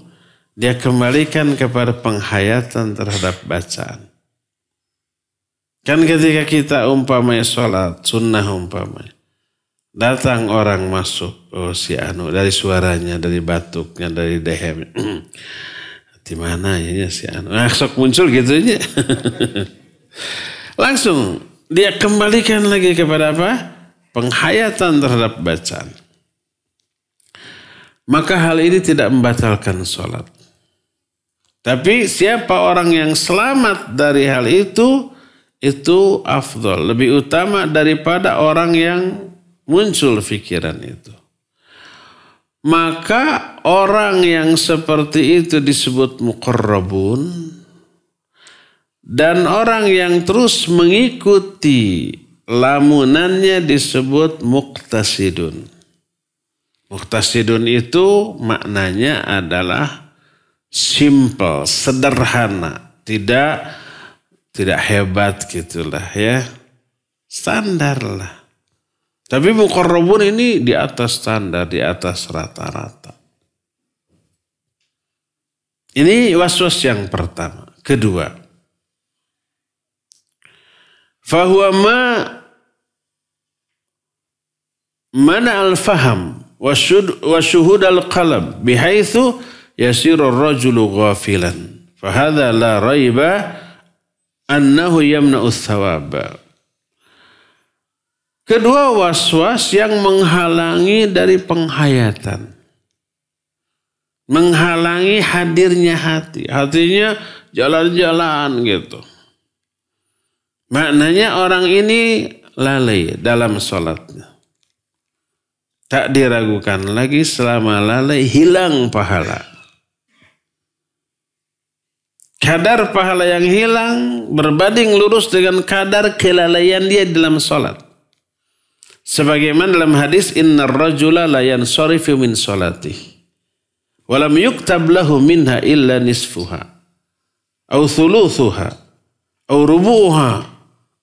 dia kembalikan kepada penghayatan terhadap bacaan. Kan ketika kita umpamanya sholat, sunnah umpamanya. Datang orang masuk, oh si anu, dari suaranya, dari batuknya, dari dehem. Di mana ya si anu? Sok muncul gitu aja. Langsung dia kembalikan lagi kepada apa? Penghayatan terhadap bacaan. Maka hal ini tidak membatalkan sholat. Tapi siapa orang yang selamat dari hal itu afdol, lebih utama daripada orang yang muncul pikiran itu. Maka orang yang seperti itu disebut muqarrabun. Dan orang yang terus mengikuti lamunannya disebut muqtasidun. Muqtasidun itu maknanya adalah simple, sederhana. Tidak hebat gitulah ya. Standar lah. Tapi muqarrabun ini di atas standar, di atas rata-rata. Ini waswas yang pertama. Kedua, fahuwa mana al-faham wa syuhud al-qalb bihaitsu yasiru ar-rajulu ghafilan. Fahadha la raiba annahu yamna'u thawaba. Kedua, waswas yang menghalangi dari penghayatan. Menghalangi hadirnya hati. Hatinya jalan-jalan gitu. Maknanya orang ini lalai dalam sholatnya. Tak diragukan lagi selama lalai hilang pahala. Kadar pahala yang hilang berbanding lurus dengan kadar kelalaian dia dalam sholat. Sebagaimana dalam hadis, innar rajula la yansarifu min sholatih. Walam yuktab lahu minha illa nisfuha. Au thuluthuha. Au rubuha.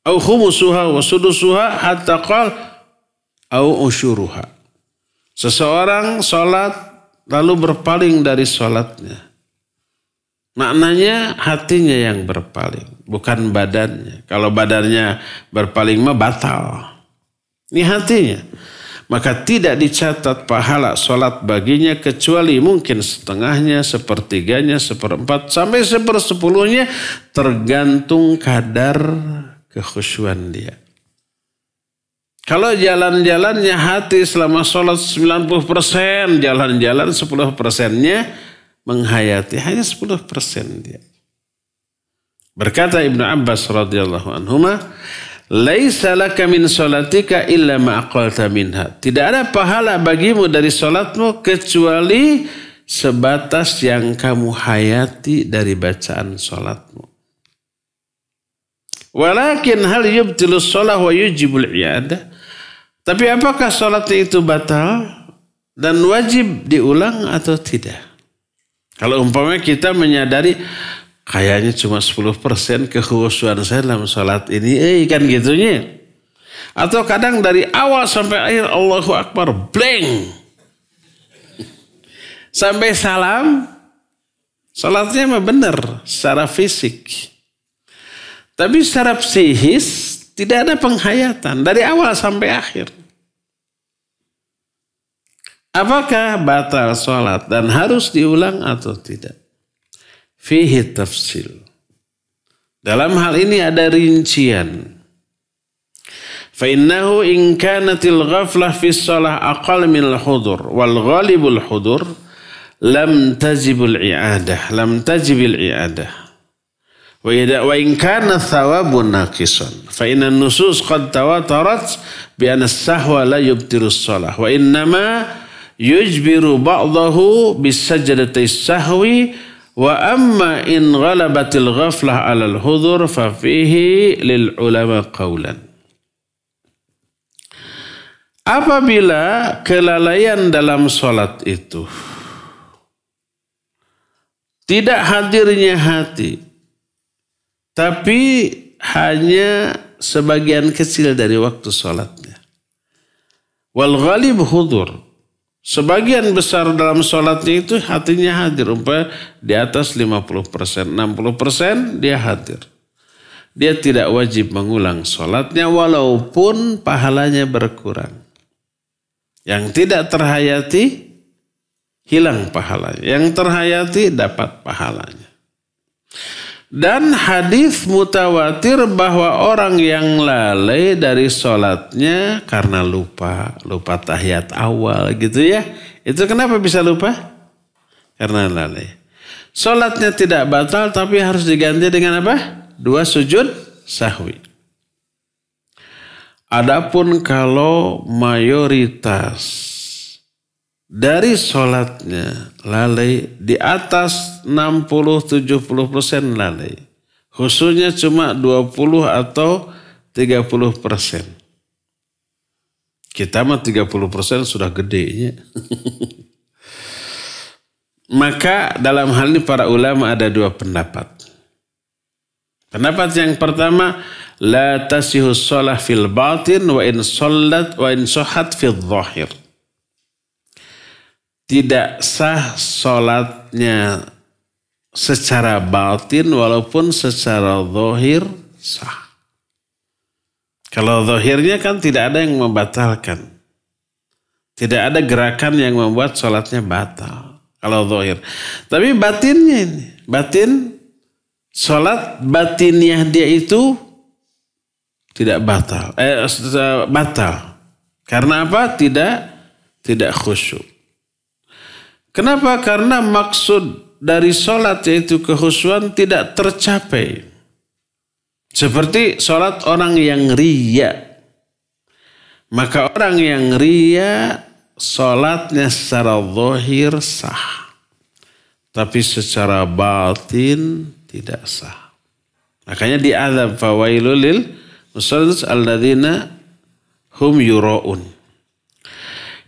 Au khumusuha wa sudusuha hatta qal. Au usyuruha. Seseorang sholat lalu berpaling dari sholatnya. Maknanya hatinya yang berpaling, bukan badannya. Kalau badannya berpaling mah batal. Ini hatinya. Maka tidak dicatat pahala sholat baginya kecuali mungkin setengahnya, sepertiganya, seperempat, sampai sepersepuluhnya tergantung kadar kekhusyuan dia. Kalau jalan-jalannya hati selama sholat 90%, jalan-jalan 10%-nya menghayati, hanya 10% dia. Berkata Ibnu Abbas radhiyallahu anhuma, laisa laka min sholatika illa ma aqalta minha. Tidak ada pahala bagimu dari sholatmu kecuali sebatas yang kamu hayati dari bacaan sholatmu. Walakin hal yubtilu sholah wa yujibul i'adah. Tapi apakah sholatnya itu batal dan wajib diulang atau tidak? Kalau umpamanya kita menyadari kayaknya cuma 10% kekhusyuan saya dalam sholat ini, kan gitunya. Atau kadang dari awal sampai akhir Allahu Akbar blank. Sampai salam, sholatnya mah benar secara fisik. Tapi secara psikis tidak ada penghayatan dari awal sampai akhir. Apakah batal sholat dan harus diulang atau tidak? Fihi tafsil. Dalam hal ini ada rincian. Fa'innahu in kanatil ghaflah fi shalah aqal min al-hudur wal ghalibul hudur lam tajibul i'adah. Wa in kana thawabun naqisan fa inna nusus qad tawatarat bi anna as-sahwa la yubtilu as-shalah wa innama yujbiru ba'dahu bis sajdati as-sahwi wa amma in ghalabatil ghaflah 'ala al-hudhur fa fihi lil ulama qawlan. Apabila kelalaian dalam salat itu tidak hadirnya hati, tapi hanya sebagian kecil dari waktu sholatnya. Wal ghalib hudur. Sebagian besar dalam sholatnya itu hatinya hadir. Umpamanya di atas 50%, 60% dia hadir. Dia tidak wajib mengulang sholatnya walaupun pahalanya berkurang. Yang tidak terhayati hilang pahalanya. Yang terhayati dapat pahalanya. Dan hadis mutawatir bahwa orang yang lalai dari sholatnya karena lupa tahiyat awal gitu ya. Itu kenapa bisa lupa? Karena lalai. Sholatnya tidak batal tapi harus diganti dengan apa? 2 sujud sahwi. Adapun kalau mayoritas dari sholatnya lalai di atas 60-70% lalai. Khususnya cuma 20 atau 30%. Kita mah 30% sudah gedenya. Maka dalam hal ini para ulama ada 2 pendapat. Pendapat yang pertama, la tasihus sholah fil batin wa in shohat fil zahir. Tidak sah sholatnya secara batin walaupun secara zahir sah. Kalau zahirnya kan tidak ada yang membatalkan. Tidak ada gerakan yang membuat sholatnya batal. Kalau zahir. Tapi batinnya ini. Sholat batinnya dia itu tidak batal. Batal. Karena apa? Tidak khusyuk. Kenapa? Karena maksud dari sholat yaitu kekhusyuan tidak tercapai. Seperti sholat orang yang riya. Maka orang yang riya salatnya secara zahir sah. Tapi secara batin tidak sah. Makanya diazab fawailul lil musallin alladzina hum yura'un.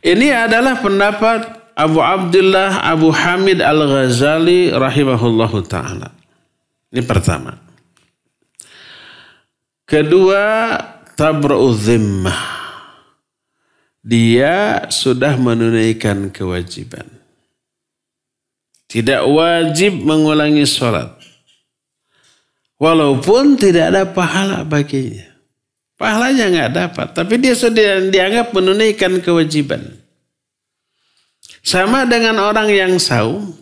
Ini adalah pendapat Abu Abdullah Abu Hamid Al-Ghazali rahimahullahu ta'ala. Ini pertama. Kedua, tabra'u dhimmah. Dia sudah menunaikan kewajiban. Tidak wajib mengulangi sholat. Walaupun tidak ada pahala baginya. Pahalanya nggak dapat. Tapi dia sudah dianggap menunaikan kewajiban. Sama dengan orang yang saum.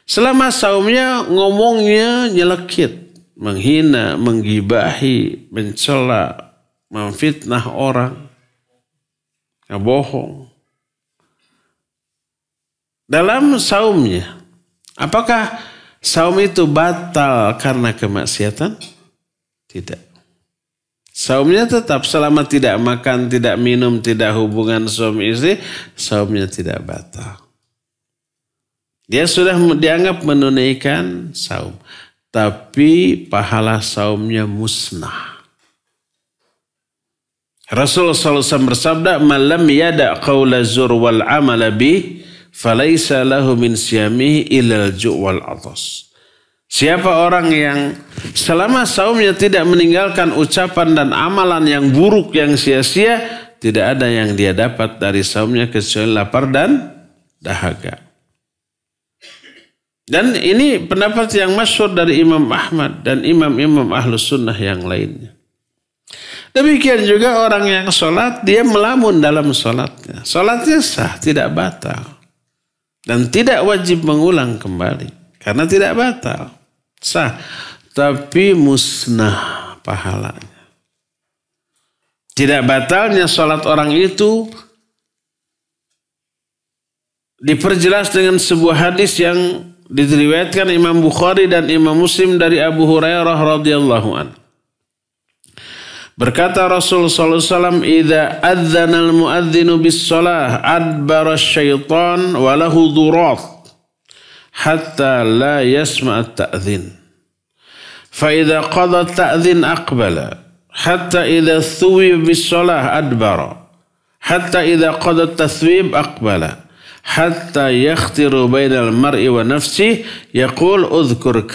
Selama saumnya ngomongnya nyelekit. Menghina, menggibahi, mencela, memfitnah orang. Bohong. Dalam saumnya, apakah saum itu batal karena kemaksiatan? Tidak. Saumnya tetap selama tidak makan, tidak minum, tidak hubungan suami istri, saumnya tidak batal. Dia sudah dianggap menunaikan saum. Tapi pahala saumnya musnah. Rasulullah SAW bersabda, "Man lam yada' qawla zur wal amala bih, falaisa lahu min siyamihi ilal ju' wal atas." Siapa orang yang selama saumnya tidak meninggalkan ucapan dan amalan yang buruk, yang sia-sia, tidak ada yang dia dapat dari saumnya kecuali lapar dan dahaga. Dan ini pendapat yang masyhur dari Imam Ahmad dan imam-imam Ahlus Sunnah yang lainnya. Demikian juga orang yang sholat, dia melamun dalam sholatnya. Sholatnya sah, tidak batal. Dan tidak wajib mengulang kembali. Karena tidak batal. Sah. Tapi musnah pahalanya. Tidak batalnya sholat orang itu diperjelas dengan sebuah hadis yang diriwayatkan Imam Bukhari dan Imam Muslim dari Abu Hurairah radhiyallahu anhu. Berkata Rasul sallallahu alaihi wasallam, "Idza adzana al-muadzinu bis-shalah adbara asy-syaitan wa lahu durat hatta la yasma' at-ta'dzin. Fa idza qada at-ta'dzin aqbala hatta idza thuwiba bis-shalah adbara hatta idza qada at-tathwib aqbala hatta yakhtiru bainal mar'i wa nafsihi yaqul udhkur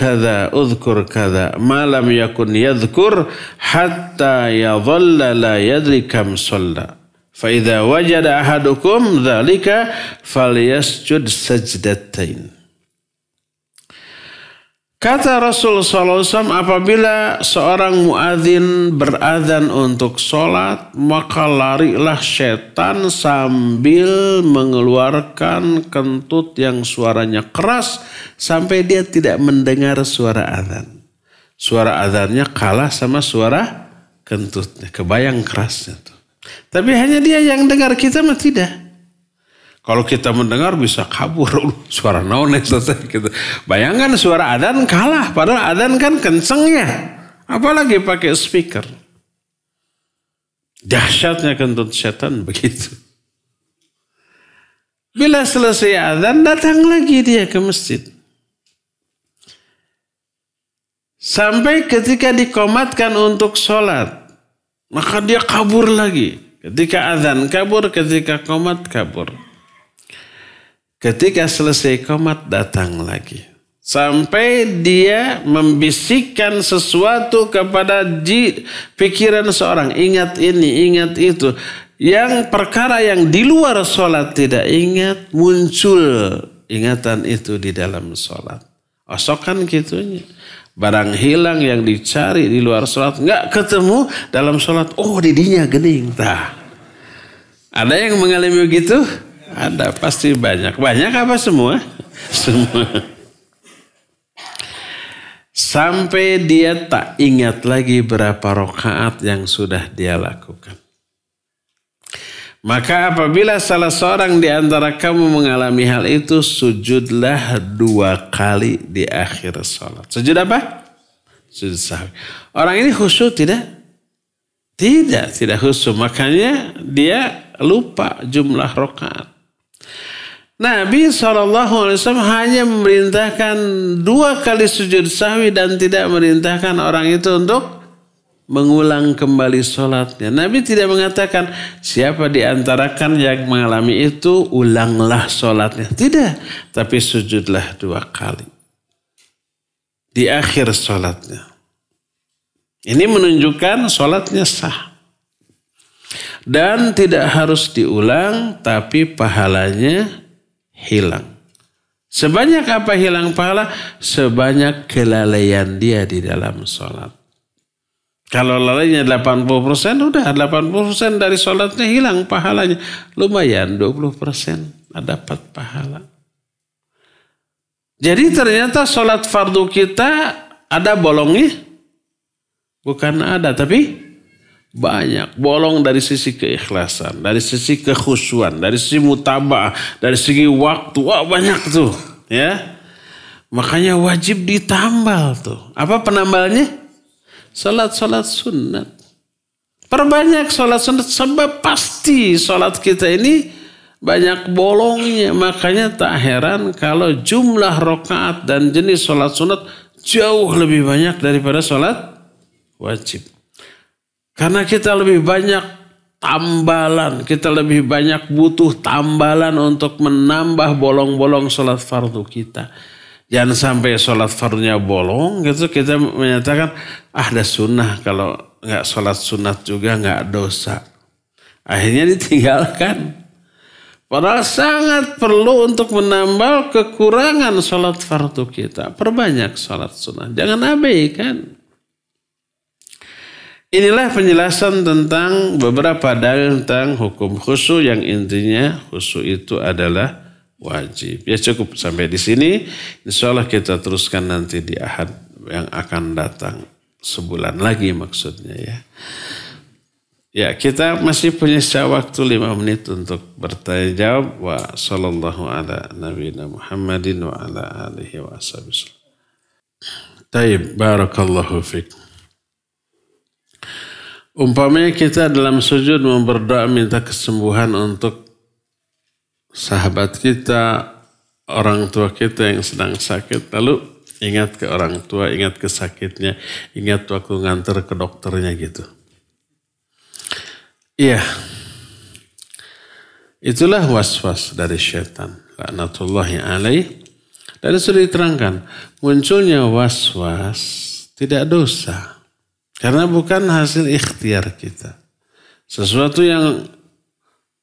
kadha ma lam yakun yadhkur hatta yadhalla la yadri kam shalla fa idza wajada ahadukum dhalika falyasjud sajdatain." Kata Rasul SAW, apabila seorang muadzin berazan untuk sholat, maka larilah setan sambil mengeluarkan kentut yang suaranya keras sampai dia tidak mendengar suara azan. Suara azannya kalah sama suara kentutnya. Kebayang kerasnya tuh. Tapi hanya dia yang dengar, kita mah tidak. Kalau kita mendengar bisa kabur. Suara naon gitu. Bayangkan suara adzan kalah. Padahal adzan kan kencengnya. Apalagi pakai speaker. Dahsyatnya kentut setan begitu. Bila selesai adzan, datang lagi dia ke masjid. Sampai ketika dikomatkan untuk sholat. Maka dia kabur lagi. Ketika adzan kabur, ketika qomat kabur. Ketika selesai qomat datang lagi. Sampai dia membisikkan sesuatu kepada pikiran seorang. Ingat ini, ingat itu. Yang perkara yang di luar sholat tidak ingat, muncul ingatan itu di dalam sholat. Osokan gitunya. Barang hilang yang dicari di luar sholat, nggak ketemu dalam sholat. Oh, didinya gening. Tah. Ada yang mengalami begitu? Ada, pasti banyak. Banyak apa semua? Semua. Sampai dia tak ingat lagi berapa rakaat yang sudah dia lakukan. Maka apabila salah seorang di antara kamu mengalami hal itu, sujudlah 2 kali di akhir sholat. Sujud apa? Sujud sahwi. Orang ini khusyuk tidak? Tidak khusyuk. Makanya dia lupa jumlah rakaat. Nabi SAW hanya memerintahkan 2 kali sujud sahwi dan tidak memerintahkan orang itu untuk mengulang kembali sholatnya. Nabi tidak mengatakan siapa di antara kan yang mengalami itu ulanglah sholatnya. Tidak. Tapi sujudlah 2 kali. Di akhir sholatnya. Ini menunjukkan sholatnya sah. Dan tidak harus diulang tapi pahalanya hilang. Sebanyak apa hilang pahala? Sebanyak kelalaian dia di dalam sholat. Kalau lalainya 80%, udah 80% dari sholatnya hilang pahalanya. Lumayan 20% dapat pahala. Jadi ternyata sholat fardu kita ada bolongnya? Bukan ada, tapi banyak. Bolong dari sisi keikhlasan, dari sisi kekhusyuan, dari sisi mutaba'ah, dari segi waktu. Wah banyak tuh. Ya. Makanya wajib ditambal tuh. Apa penambalnya? Salat sunat. Perbanyak salat sunat. Sebab pasti salat kita ini banyak bolongnya. Makanya tak heran kalau jumlah rakaat dan jenis salat sunat jauh lebih banyak daripada salat wajib. Karena kita lebih banyak tambalan. Kita lebih banyak butuh tambalan untuk menambah bolong-bolong sholat fardu kita. Jangan sampai sholat fardunya bolong gitu. Kita menyatakan ada sunnah. Kalau nggak sholat sunat juga nggak dosa. Akhirnya ditinggalkan. Padahal sangat perlu untuk menambal kekurangan sholat fardu kita. Perbanyak sholat sunnah. Jangan abaikan. Inilah penjelasan tentang beberapa dalil tentang hukum khusyuk yang intinya khusyuk itu adalah wajib. Ya cukup sampai di sini. Insyaallah kita teruskan nanti di Ahad yang akan datang. Sebulan lagi maksudnya ya. Ya kita masih punya waktu 5 menit untuk bertanya jawab. Wa sallallahu ala nabiyina Muhammadin wa ala alihi wa ashabihi. Taib, barakallahu fiqh. Umpamanya kita dalam sujud berdoa minta kesembuhan untuk sahabat kita, orang tua kita yang sedang sakit. Lalu ingat ke orang tua, ingat ke sakitnya, ingat waktu nganter ke dokternya gitu. Iya. Itulah was-was dari syaitan. Laknatullahi alaih. Dan sudah diterangkan, munculnya was-was tidak dosa. Karena bukan hasil ikhtiar kita. Sesuatu yang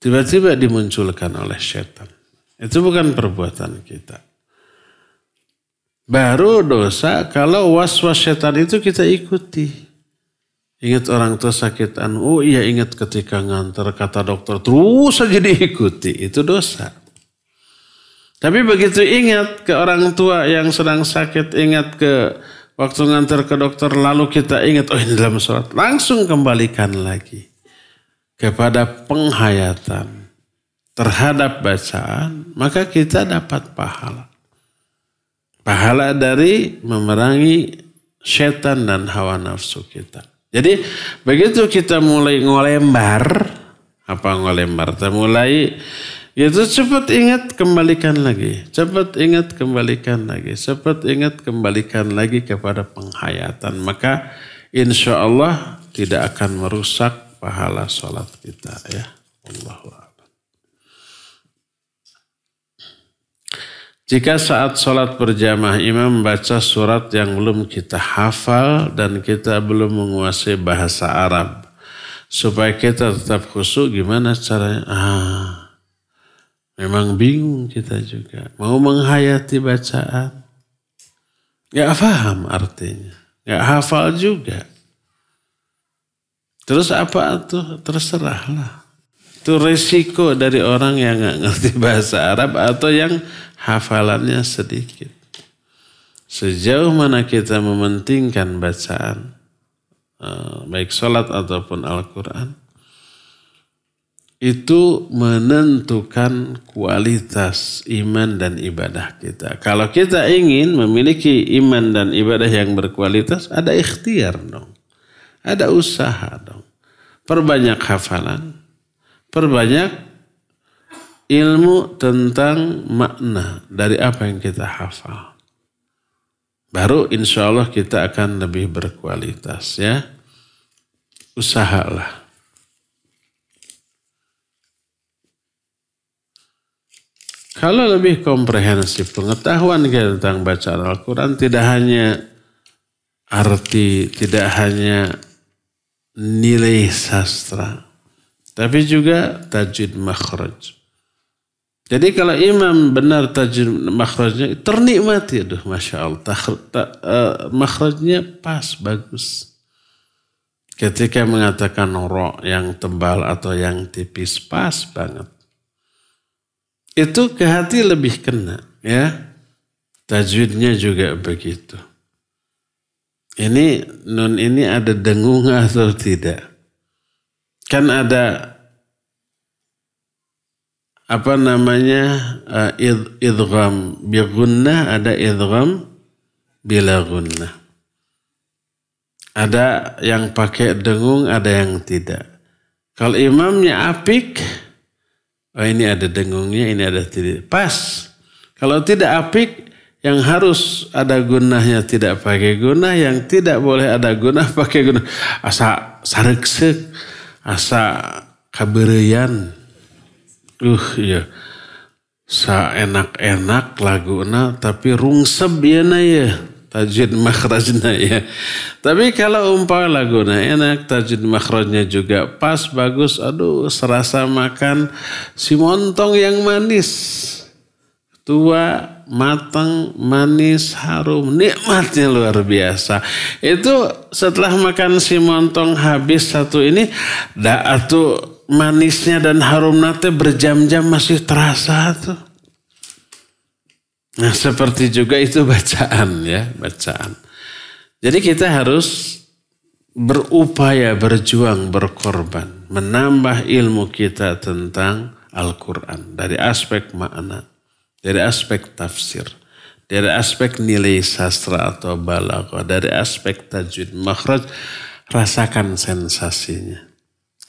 tiba-tiba dimunculkan oleh syaitan. Itu bukan perbuatan kita. Baru dosa kalau was-was syaitan itu kita ikuti. Ingat orang tua sakit oh iya ingat ketika ngantar kata dokter terus saja diikuti. Itu dosa. Tapi begitu ingat ke orang tua yang sedang sakit, ingat ke waktu ngantar ke dokter, lalu kita ingat, oh ini dalam sholat. Langsung kembalikan lagi kepada penghayatan terhadap bacaan. Maka kita dapat pahala. Pahala dari memerangi syaitan dan hawa nafsu kita. Jadi begitu kita mulai ngolembar. Apa ngolembar? Kita mulai itu cepat ingat kembalikan lagi. Cepat ingat kembalikan lagi. Cepat ingat kembalikan lagi kepada penghayatan. Maka insya Allah tidak akan merusak pahala sholat kita. Ya. Allahu a'lam. Jika saat sholat berjamaah imam membaca surat yang belum kita hafal dan kita belum menguasai bahasa Arab. Supaya kita tetap khusyuk gimana caranya? Memang bingung kita juga. Mau menghayati bacaan. Gak paham artinya. Gak hafal juga. Terus apa tuh? Terserahlah. Itu resiko dari orang yang gak ngerti bahasa Arab atau yang hafalannya sedikit. Sejauh mana kita mementingkan bacaan. Baik sholat ataupun Al-Quran. Itu menentukan kualitas iman dan ibadah kita. Kalau kita ingin memiliki iman dan ibadah yang berkualitas, ada ikhtiar dong. Ada usaha dong. Perbanyak hafalan. Perbanyak ilmu tentang makna dari apa yang kita hafal. Baru insya Allah kita akan lebih berkualitas ya. Usahalah. Kalau lebih komprehensif pengetahuan kita tentang bacaan Al-Quran tidak hanya arti, tidak hanya nilai sastra, tapi juga tajwid makhraj. Jadi kalau imam benar tajwid makhrajnya ternikmati, aduh masya Allah, makhrajnya pas, bagus. Ketika mengatakan ro yang tebal atau yang tipis pas banget. Itu ke hati lebih kena ya. Tajwidnya juga begitu. Ini nun ini ada dengung atau tidak? Kan ada apa namanya idgham bi gunnah, ada idgham bila gunnah. Ada yang pakai dengung, ada yang tidak. Kalau imamnya apik, oh ini ada dengungnya, ini ada tidak. Pas. Kalau tidak apik, yang harus ada gunahnya tidak pakai gunah, yang tidak boleh ada gunah pakai gunah. Asa sareksek, asa kabereyan. Ya. Sa enak-enak laguna tapi rungseb ya. Tajwid makhrajnya ya. Tapi kalau umpama laguna enak, tajwid makhrajnya juga pas, bagus. Aduh, serasa makan si montong yang manis. Tua, matang, manis, harum. Nikmatnya luar biasa. Itu setelah makan si montong habis satu ini, atau manisnya dan harum nate berjam-jam masih terasa tuh. Nah seperti juga itu bacaan ya, bacaan. Jadi kita harus berupaya, berjuang, berkorban. Menambah ilmu kita tentang Al-Quran. Dari aspek makna, dari aspek tafsir, dari aspek nilai sastra atau balaghah, dari aspek tajwid makhraj. Rasakan sensasinya.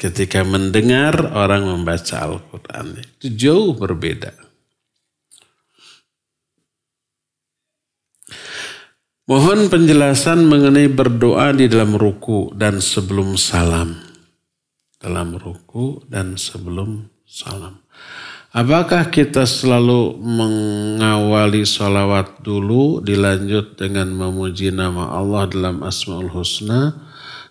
Ketika mendengar orang membaca Al-Quran. Itu jauh berbeda. Mohon penjelasan mengenai berdoa di dalam ruku dan sebelum salam. Dalam ruku dan sebelum salam. Apakah kita selalu mengawali sholawat dulu, dilanjut dengan memuji nama Allah dalam Asmaul Husna.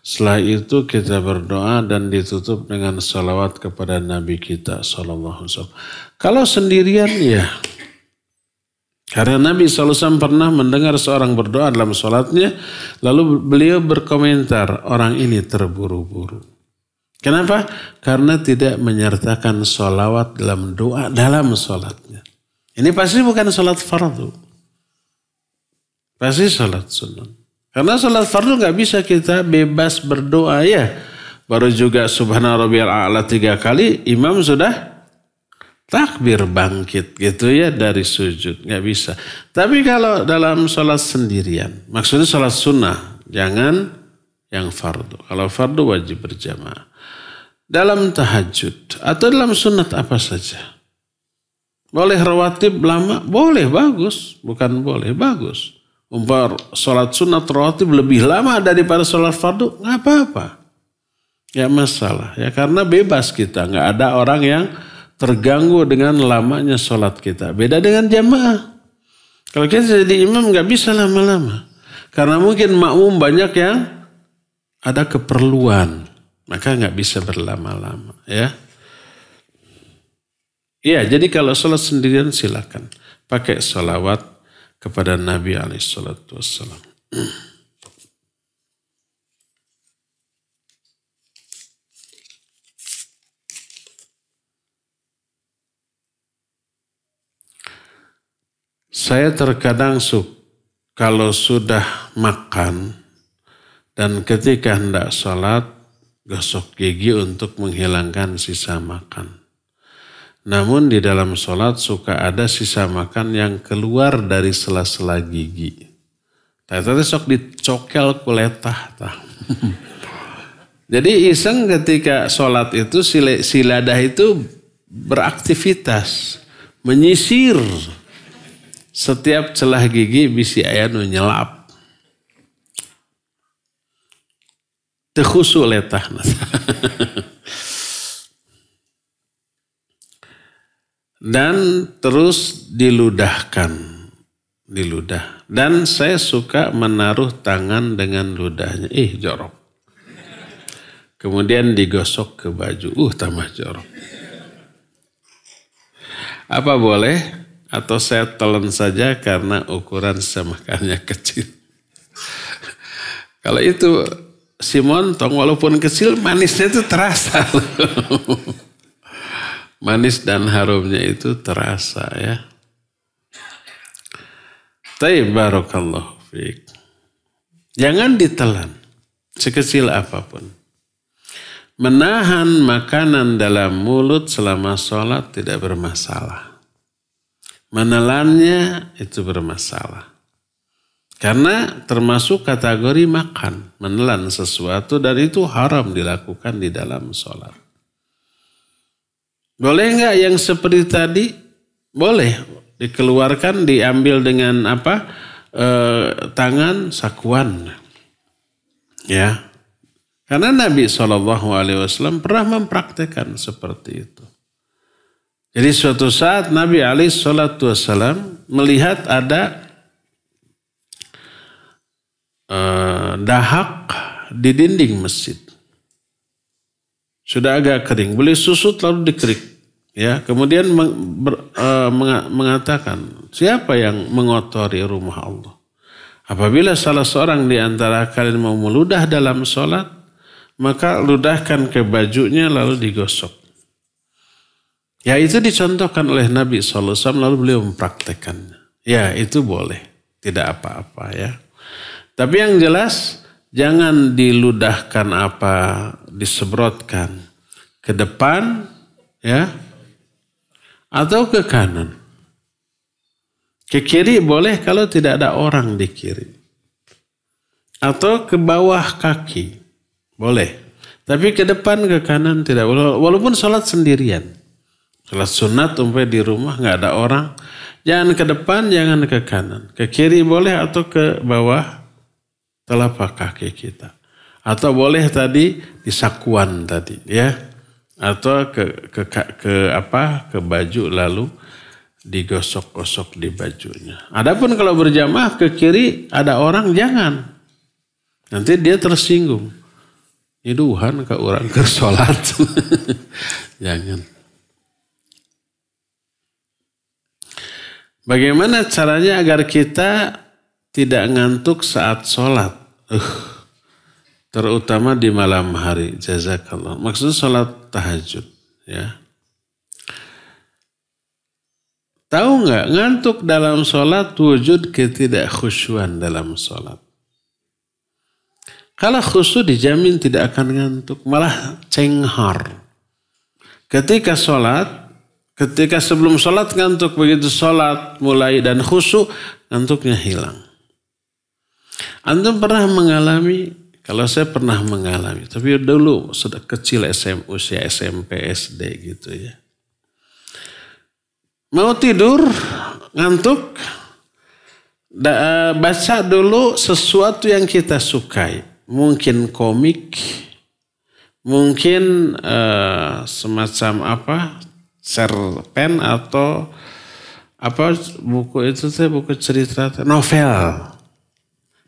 Setelah itu kita berdoa dan ditutup dengan sholawat kepada Nabi kita sallallahu alaihi wasallam. Kalau sendirian ya. Karena Nabi SAW pernah mendengar seorang berdoa dalam sholatnya, lalu beliau berkomentar, orang ini terburu-buru. Kenapa? Karena tidak menyertakan sholawat dalam doa dalam sholatnya. Ini pasti bukan sholat fardu. Pasti sholat sunnah. Karena sholat fardu gak bisa kita bebas berdoa ya. Baru juga subhana rabbiyal a'la 3 kali, imam sudah takbir bangkit gitu ya dari sujud. Nggak bisa. Tapi kalau dalam sholat sendirian. Maksudnya sholat sunnah. Jangan yang fardu. Kalau fardu wajib berjamaah. Dalam tahajud. Atau dalam sunat apa saja. Boleh rawatib lama? Boleh, bagus. Bukan boleh, bagus. Umpar sholat sunat rawatib lebih lama daripada sholat fardu. Nggak apa-apa. Nggak masalah. Ya karena bebas kita. Nggak ada orang yang terganggu dengan lamanya sholat kita. Beda dengan jamaah. Kalau kita jadi imam gak bisa lama-lama. Karena mungkin makmum banyak yang ada keperluan. Maka gak bisa berlama-lama. Ya. Iya, jadi kalau sholat sendirian silakan. Pakai sholawat kepada Nabi SAW. Saya terkadang kalau sudah makan dan ketika hendak sholat, gosok gigi untuk menghilangkan sisa makan. Namun di dalam sholat suka ada sisa makan yang keluar dari sela-sela gigi. Tadi sok dicokel kuletah. Jadi iseng ketika sholat itu si lidah itu beraktivitas. Menyisir setiap celah gigi bisi aya nu nyelap. Teu khusu letahna. Dan terus diludahkan. Dan saya suka menaruh tangan dengan ludahnya. Jorok. Kemudian digosok ke baju. Tambah jorok. Apa boleh? Atau saya telan saja karena ukuran semakannya kecil. Kalau itu si montong walaupun kecil manisnya itu terasa. Manis dan harumnya itu terasa ya. Taib barakallahu fiik. Jangan ditelan sekecil apapun. Menahan makanan dalam mulut selama sholat tidak bermasalah. Menelannya itu bermasalah. Karena termasuk kategori makan. Menelan sesuatu dan itu haram dilakukan di dalam sholat. Boleh nggak yang seperti tadi? Boleh. Dikeluarkan, diambil dengan apa? Tangan sakuan. Ya. Karena Nabi SAW pernah mempraktekkan seperti itu. Jadi suatu saat Nabi SAW melihat ada dahak di dinding masjid. Sudah agak kering, boleh susut lalu dikerik. Ya, kemudian mengatakan, siapa yang mengotori rumah Allah? Apabila salah seorang di antara kalian mau meludah dalam sholat, maka ludahkan ke bajunya lalu digosok. Ya itu dicontohkan oleh Nabi SAW lalu beliau mempraktekannya. Ya itu boleh, tidak apa-apa ya. Tapi yang jelas jangan diludahkan apa, disebrotkan ke depan ya atau ke kanan. Ke kiri boleh kalau tidak ada orang di kiri. Atau ke bawah kaki. Boleh. Tapi ke depan ke kanan tidak boleh. Walaupun sholat sendirian. Sholat sunat umpamanya di rumah nggak ada orang. Jangan ke depan, jangan ke kanan. Ke kiri boleh atau ke bawah telapak kaki kita. Atau boleh tadi di sakuan tadi ya. Atau ke baju lalu digosok-gosok di bajunya. Adapun kalau berjamaah ke kiri ada orang jangan. Nanti dia tersinggung. Iduhan ke orang ke sholat. Jangan. Bagaimana caranya agar kita tidak ngantuk saat sholat? Terutama di malam hari. Jazakallah. Maksudnya sholat tahajud. Ya. Tahu nggak ngantuk dalam sholat wujud ketidakkhusyuan dalam sholat. Kalau khusyuk dijamin tidak akan ngantuk, malah cenghar. Ketika sebelum sholat ngantuk, begitu sholat mulai dan khusyuk ngantuknya hilang. Antum pernah mengalami? Kalau saya pernah mengalami, tapi dulu sudah kecil usia SMP, SD gitu ya. Mau tidur, ngantuk, baca dulu sesuatu yang kita sukai. Mungkin komik, mungkin semacam apa, cerpen atau apa buku itu buku cerita, novel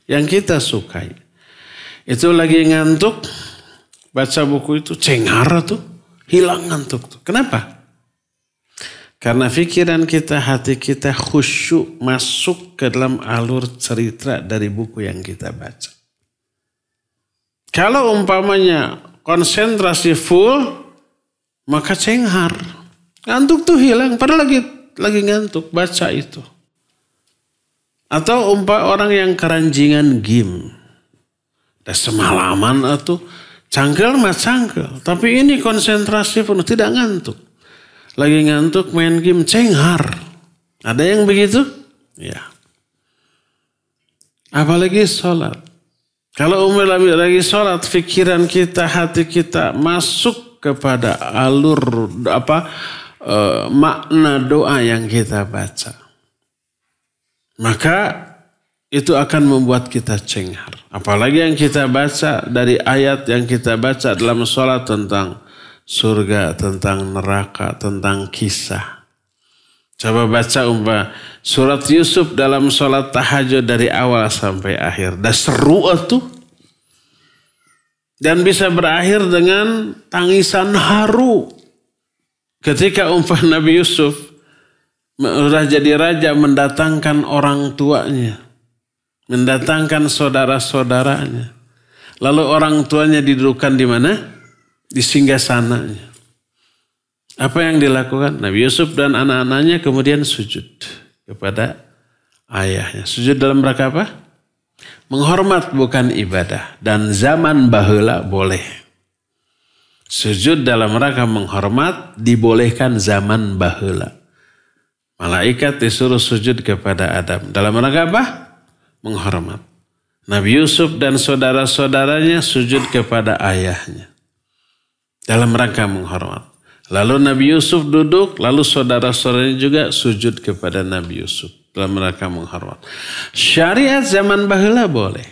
yang kita sukai. Itu lagi ngantuk, baca buku itu cengar tuh, hilang ngantuk tuh. Kenapa? Karena pikiran kita, hati kita khusyuk masuk ke dalam alur cerita dari buku yang kita baca. Kalau umpamanya konsentrasi full, maka cenghar. Ngantuk tuh hilang, padahal lagi ngantuk baca itu. Atau orang yang keranjingan game. Dan semalaman atau cangkel mah cangkel. Tapi ini konsentrasi penuh, tidak ngantuk. Lagi ngantuk main game cenghar. Ada yang begitu? Ya. Apalagi sholat. Kalau lagi sholat, pikiran kita, hati kita masuk kepada alur makna doa yang kita baca. Maka itu akan membuat kita cenghar. Apalagi yang kita baca dari ayat yang kita baca dalam sholat tentang surga, tentang neraka, tentang kisah. Coba baca surat Yusuf dalam sholat tahajud dari awal sampai akhir. Dah seru tuh. Dan bisa berakhir dengan tangisan haru. Ketika Nabi Yusuf sudah jadi raja mendatangkan orang tuanya. Mendatangkan saudara-saudaranya. Lalu orang tuanya didudukkan di mana? Di singgasananya. Apa yang dilakukan? Nabi Yusuf dan anak-anaknya kemudian sujud kepada ayahnya. Sujud dalam rangka apa? Menghormat bukan ibadah. Dan zaman baheula boleh. Sujud dalam rangka menghormat dibolehkan zaman baheula. Malaikat disuruh sujud kepada Adam. Dalam rangka apa? Menghormat. Nabi Yusuf dan saudara-saudaranya sujud kepada ayahnya. Dalam rangka menghormat. Lalu Nabi Yusuf duduk, lalu saudara-saudaranya juga sujud kepada Nabi Yusuf dalam rangka menghormat. Syariat zaman baheula boleh.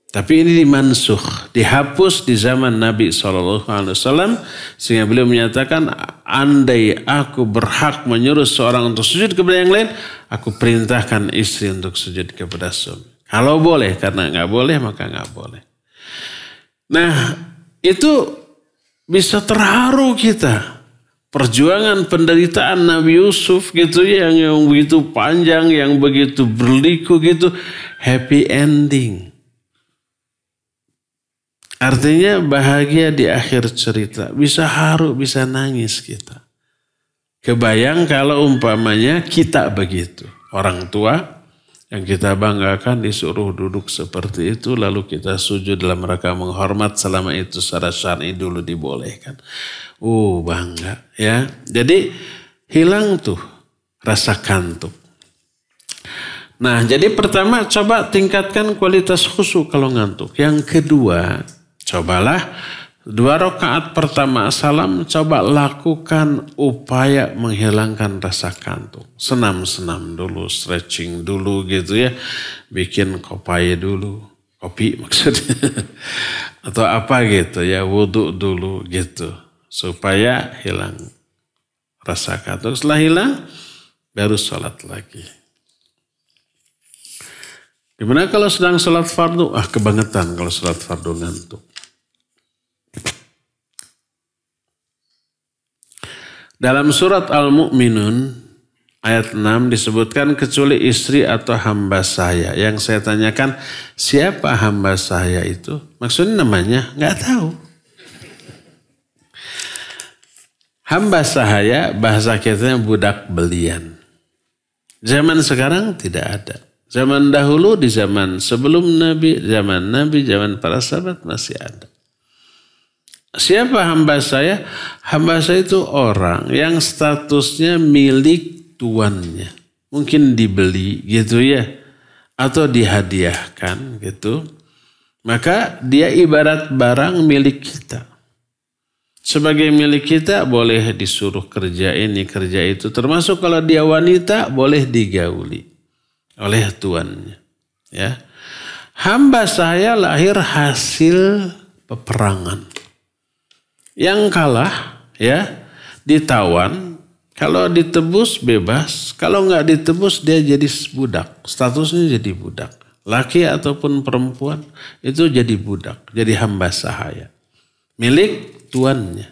Tapi ini dimansuh, dihapus di zaman Nabi SAW. Sehingga beliau menyatakan, andai aku berhak menyuruh seorang untuk sujud kepada yang lain, aku perintahkan istri untuk sujud kepada suami. Kalau boleh, karena nggak boleh maka nggak boleh. Nah itu bisa terharu kita. Perjuangan penderitaan Nabi Yusuf gitu yang begitu panjang, yang begitu berliku gitu. Happy ending. Artinya bahagia di akhir cerita. Bisa haru, bisa nangis kita. Kebayang kalau umpamanya kita begitu. Orang tua yang kita banggakan disuruh duduk seperti itu, lalu kita sujud dalam rangka menghormat selama itu secara syar'i dulu dibolehkan. Bangga ya. Jadi hilang tuh rasa kantuk. Nah, jadi pertama coba tingkatkan kualitas khusyuk kalau ngantuk. Yang kedua, cobalah 2 rakaat pertama salam, coba lakukan upaya menghilangkan rasa kantuk. Senam-senam dulu, stretching dulu gitu ya. Bikin kopi dulu, kopi maksudnya. Atau apa gitu ya, wudhu dulu gitu. Supaya hilang rasa kantuk. Setelah hilang, baru sholat lagi. Gimana kalau sedang sholat fardu? Kebangetan kalau sholat fardu ngantuk. Dalam surat Al-Mu'minun ayat 6 disebutkan kecuali istri atau hamba saya. Yang saya tanyakan, siapa hamba saya itu? Maksudnya namanya nggak tahu. Hamba sahaya bahasa kitanya budak belian. Zaman sekarang tidak ada. Zaman dahulu di zaman sebelum Nabi, zaman para sahabat masih ada. Siapa hamba saya? Hamba saya itu orang yang statusnya milik tuannya. Mungkin dibeli gitu ya. Atau dihadiahkan gitu. Maka dia ibarat barang milik kita. Sebagai milik kita boleh disuruh kerja ini, kerja itu. Termasuk kalau dia wanita boleh digauli oleh tuannya. Ya. Hamba saya lahir hasil peperangan. Yang kalah ya ditawan, kalau ditebus bebas, kalau nggak ditebus dia jadi budak, statusnya jadi budak. Laki ataupun perempuan itu jadi budak, jadi hamba sahaya. Milik tuannya.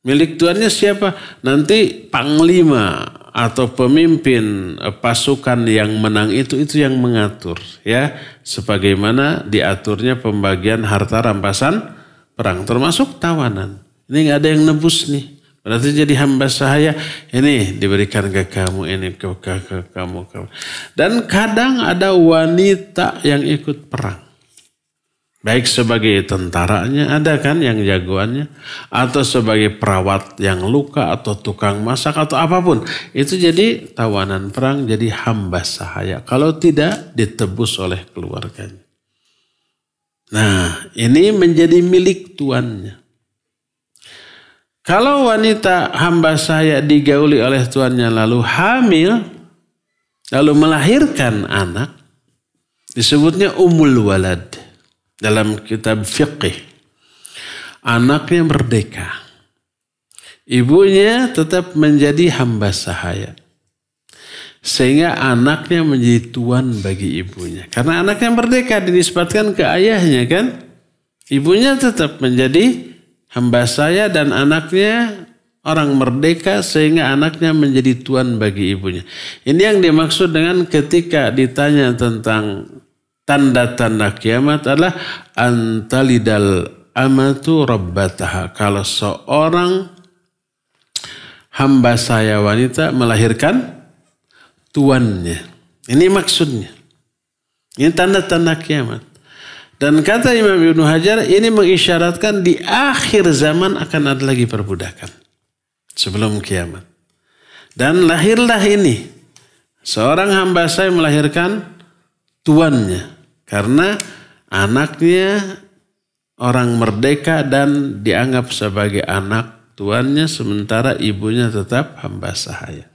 Milik tuannya siapa? Nanti panglima atau pemimpin pasukan yang menang itu yang mengatur ya, sebagaimana diaturnya pembagian harta rampasan perang, termasuk tawanan. Ini nggak ada yang nebus nih. Berarti jadi hamba sahaya. Ini diberikan ke kamu, ini ke kamu. Dan kadang ada wanita yang ikut perang. Baik sebagai tentaranya, ada kan yang jagoannya. Atau sebagai perawat yang luka, atau tukang masak, atau apapun. Itu jadi tawanan perang, jadi hamba sahaya. Kalau tidak, ditebus oleh keluarganya. Nah, ini menjadi milik tuannya. Kalau wanita hamba saya digauli oleh tuannya lalu hamil, lalu melahirkan anak, disebutnya ummul walad dalam kitab fiqih. Anaknya merdeka. Ibunya tetap menjadi hamba sahaya. Sehingga anaknya menjadi tuan bagi ibunya. Karena anaknya merdeka dinisbatkan ke ayahnya kan. Ibunya tetap menjadi hamba sahaya dan anaknya orang merdeka sehingga anaknya menjadi tuan bagi ibunya. Ini yang dimaksud dengan ketika ditanya tentang tanda-tanda kiamat adalah antalidal amatu rabbataha. Kalau seorang hamba sahaya wanita melahirkan tuannya. Ini maksudnya. Ini tanda-tanda kiamat. Dan kata Imam Ibnu Hajar ini mengisyaratkan di akhir zaman akan ada lagi perbudakan. Sebelum kiamat. Dan lahirlah ini. Seorang hamba sahaya melahirkan tuannya. Karena anaknya orang merdeka dan dianggap sebagai anak tuannya sementara ibunya tetap hamba sahaya.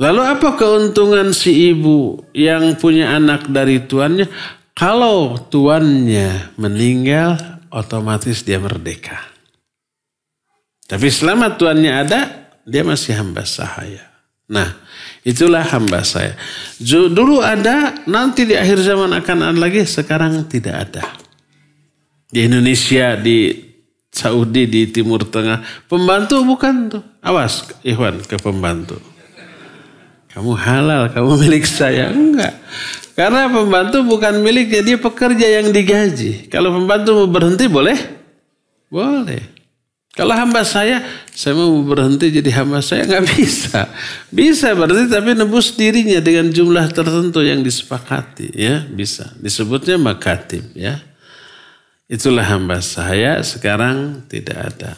Lalu apa keuntungan si ibu yang punya anak dari tuannya? Kalau tuannya meninggal, otomatis dia merdeka. Tapi selama tuannya ada, dia masih hamba sahaya. Nah, itulah hamba sahaya. Dulu ada, nanti di akhir zaman akan ada lagi, sekarang tidak ada. Di Indonesia, di Saudi, di Timur Tengah, pembantu bukan tuh. Awas, Ikhwan, ke pembantu. Kamu halal, kamu milik saya. Enggak. Karena pembantu bukan miliknya, dia pekerja yang digaji. Kalau pembantu mau berhenti boleh? Boleh. Kalau hamba saya mau berhenti jadi hamba saya, nggak bisa. Bisa berarti tapi nebus dirinya dengan jumlah tertentu yang disepakati. Ya, bisa. Disebutnya makatib. Ya. Itulah hamba saya, sekarang tidak ada.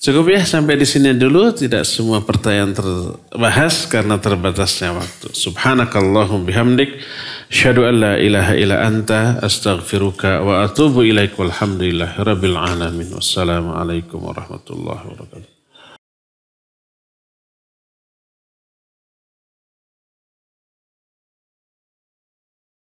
Cukup ya sampai di sini dulu. Tidak semua pertanyaan terbahas karena terbatasnya waktu. Subhanakallahum bihamdik. Asyhadu an la ilaha illa anta astaghfiruka wa atubu ilaik. Walhamdulillahi rabbil alamin. Wassalamualaikum warahmatullahi wabarakatuh.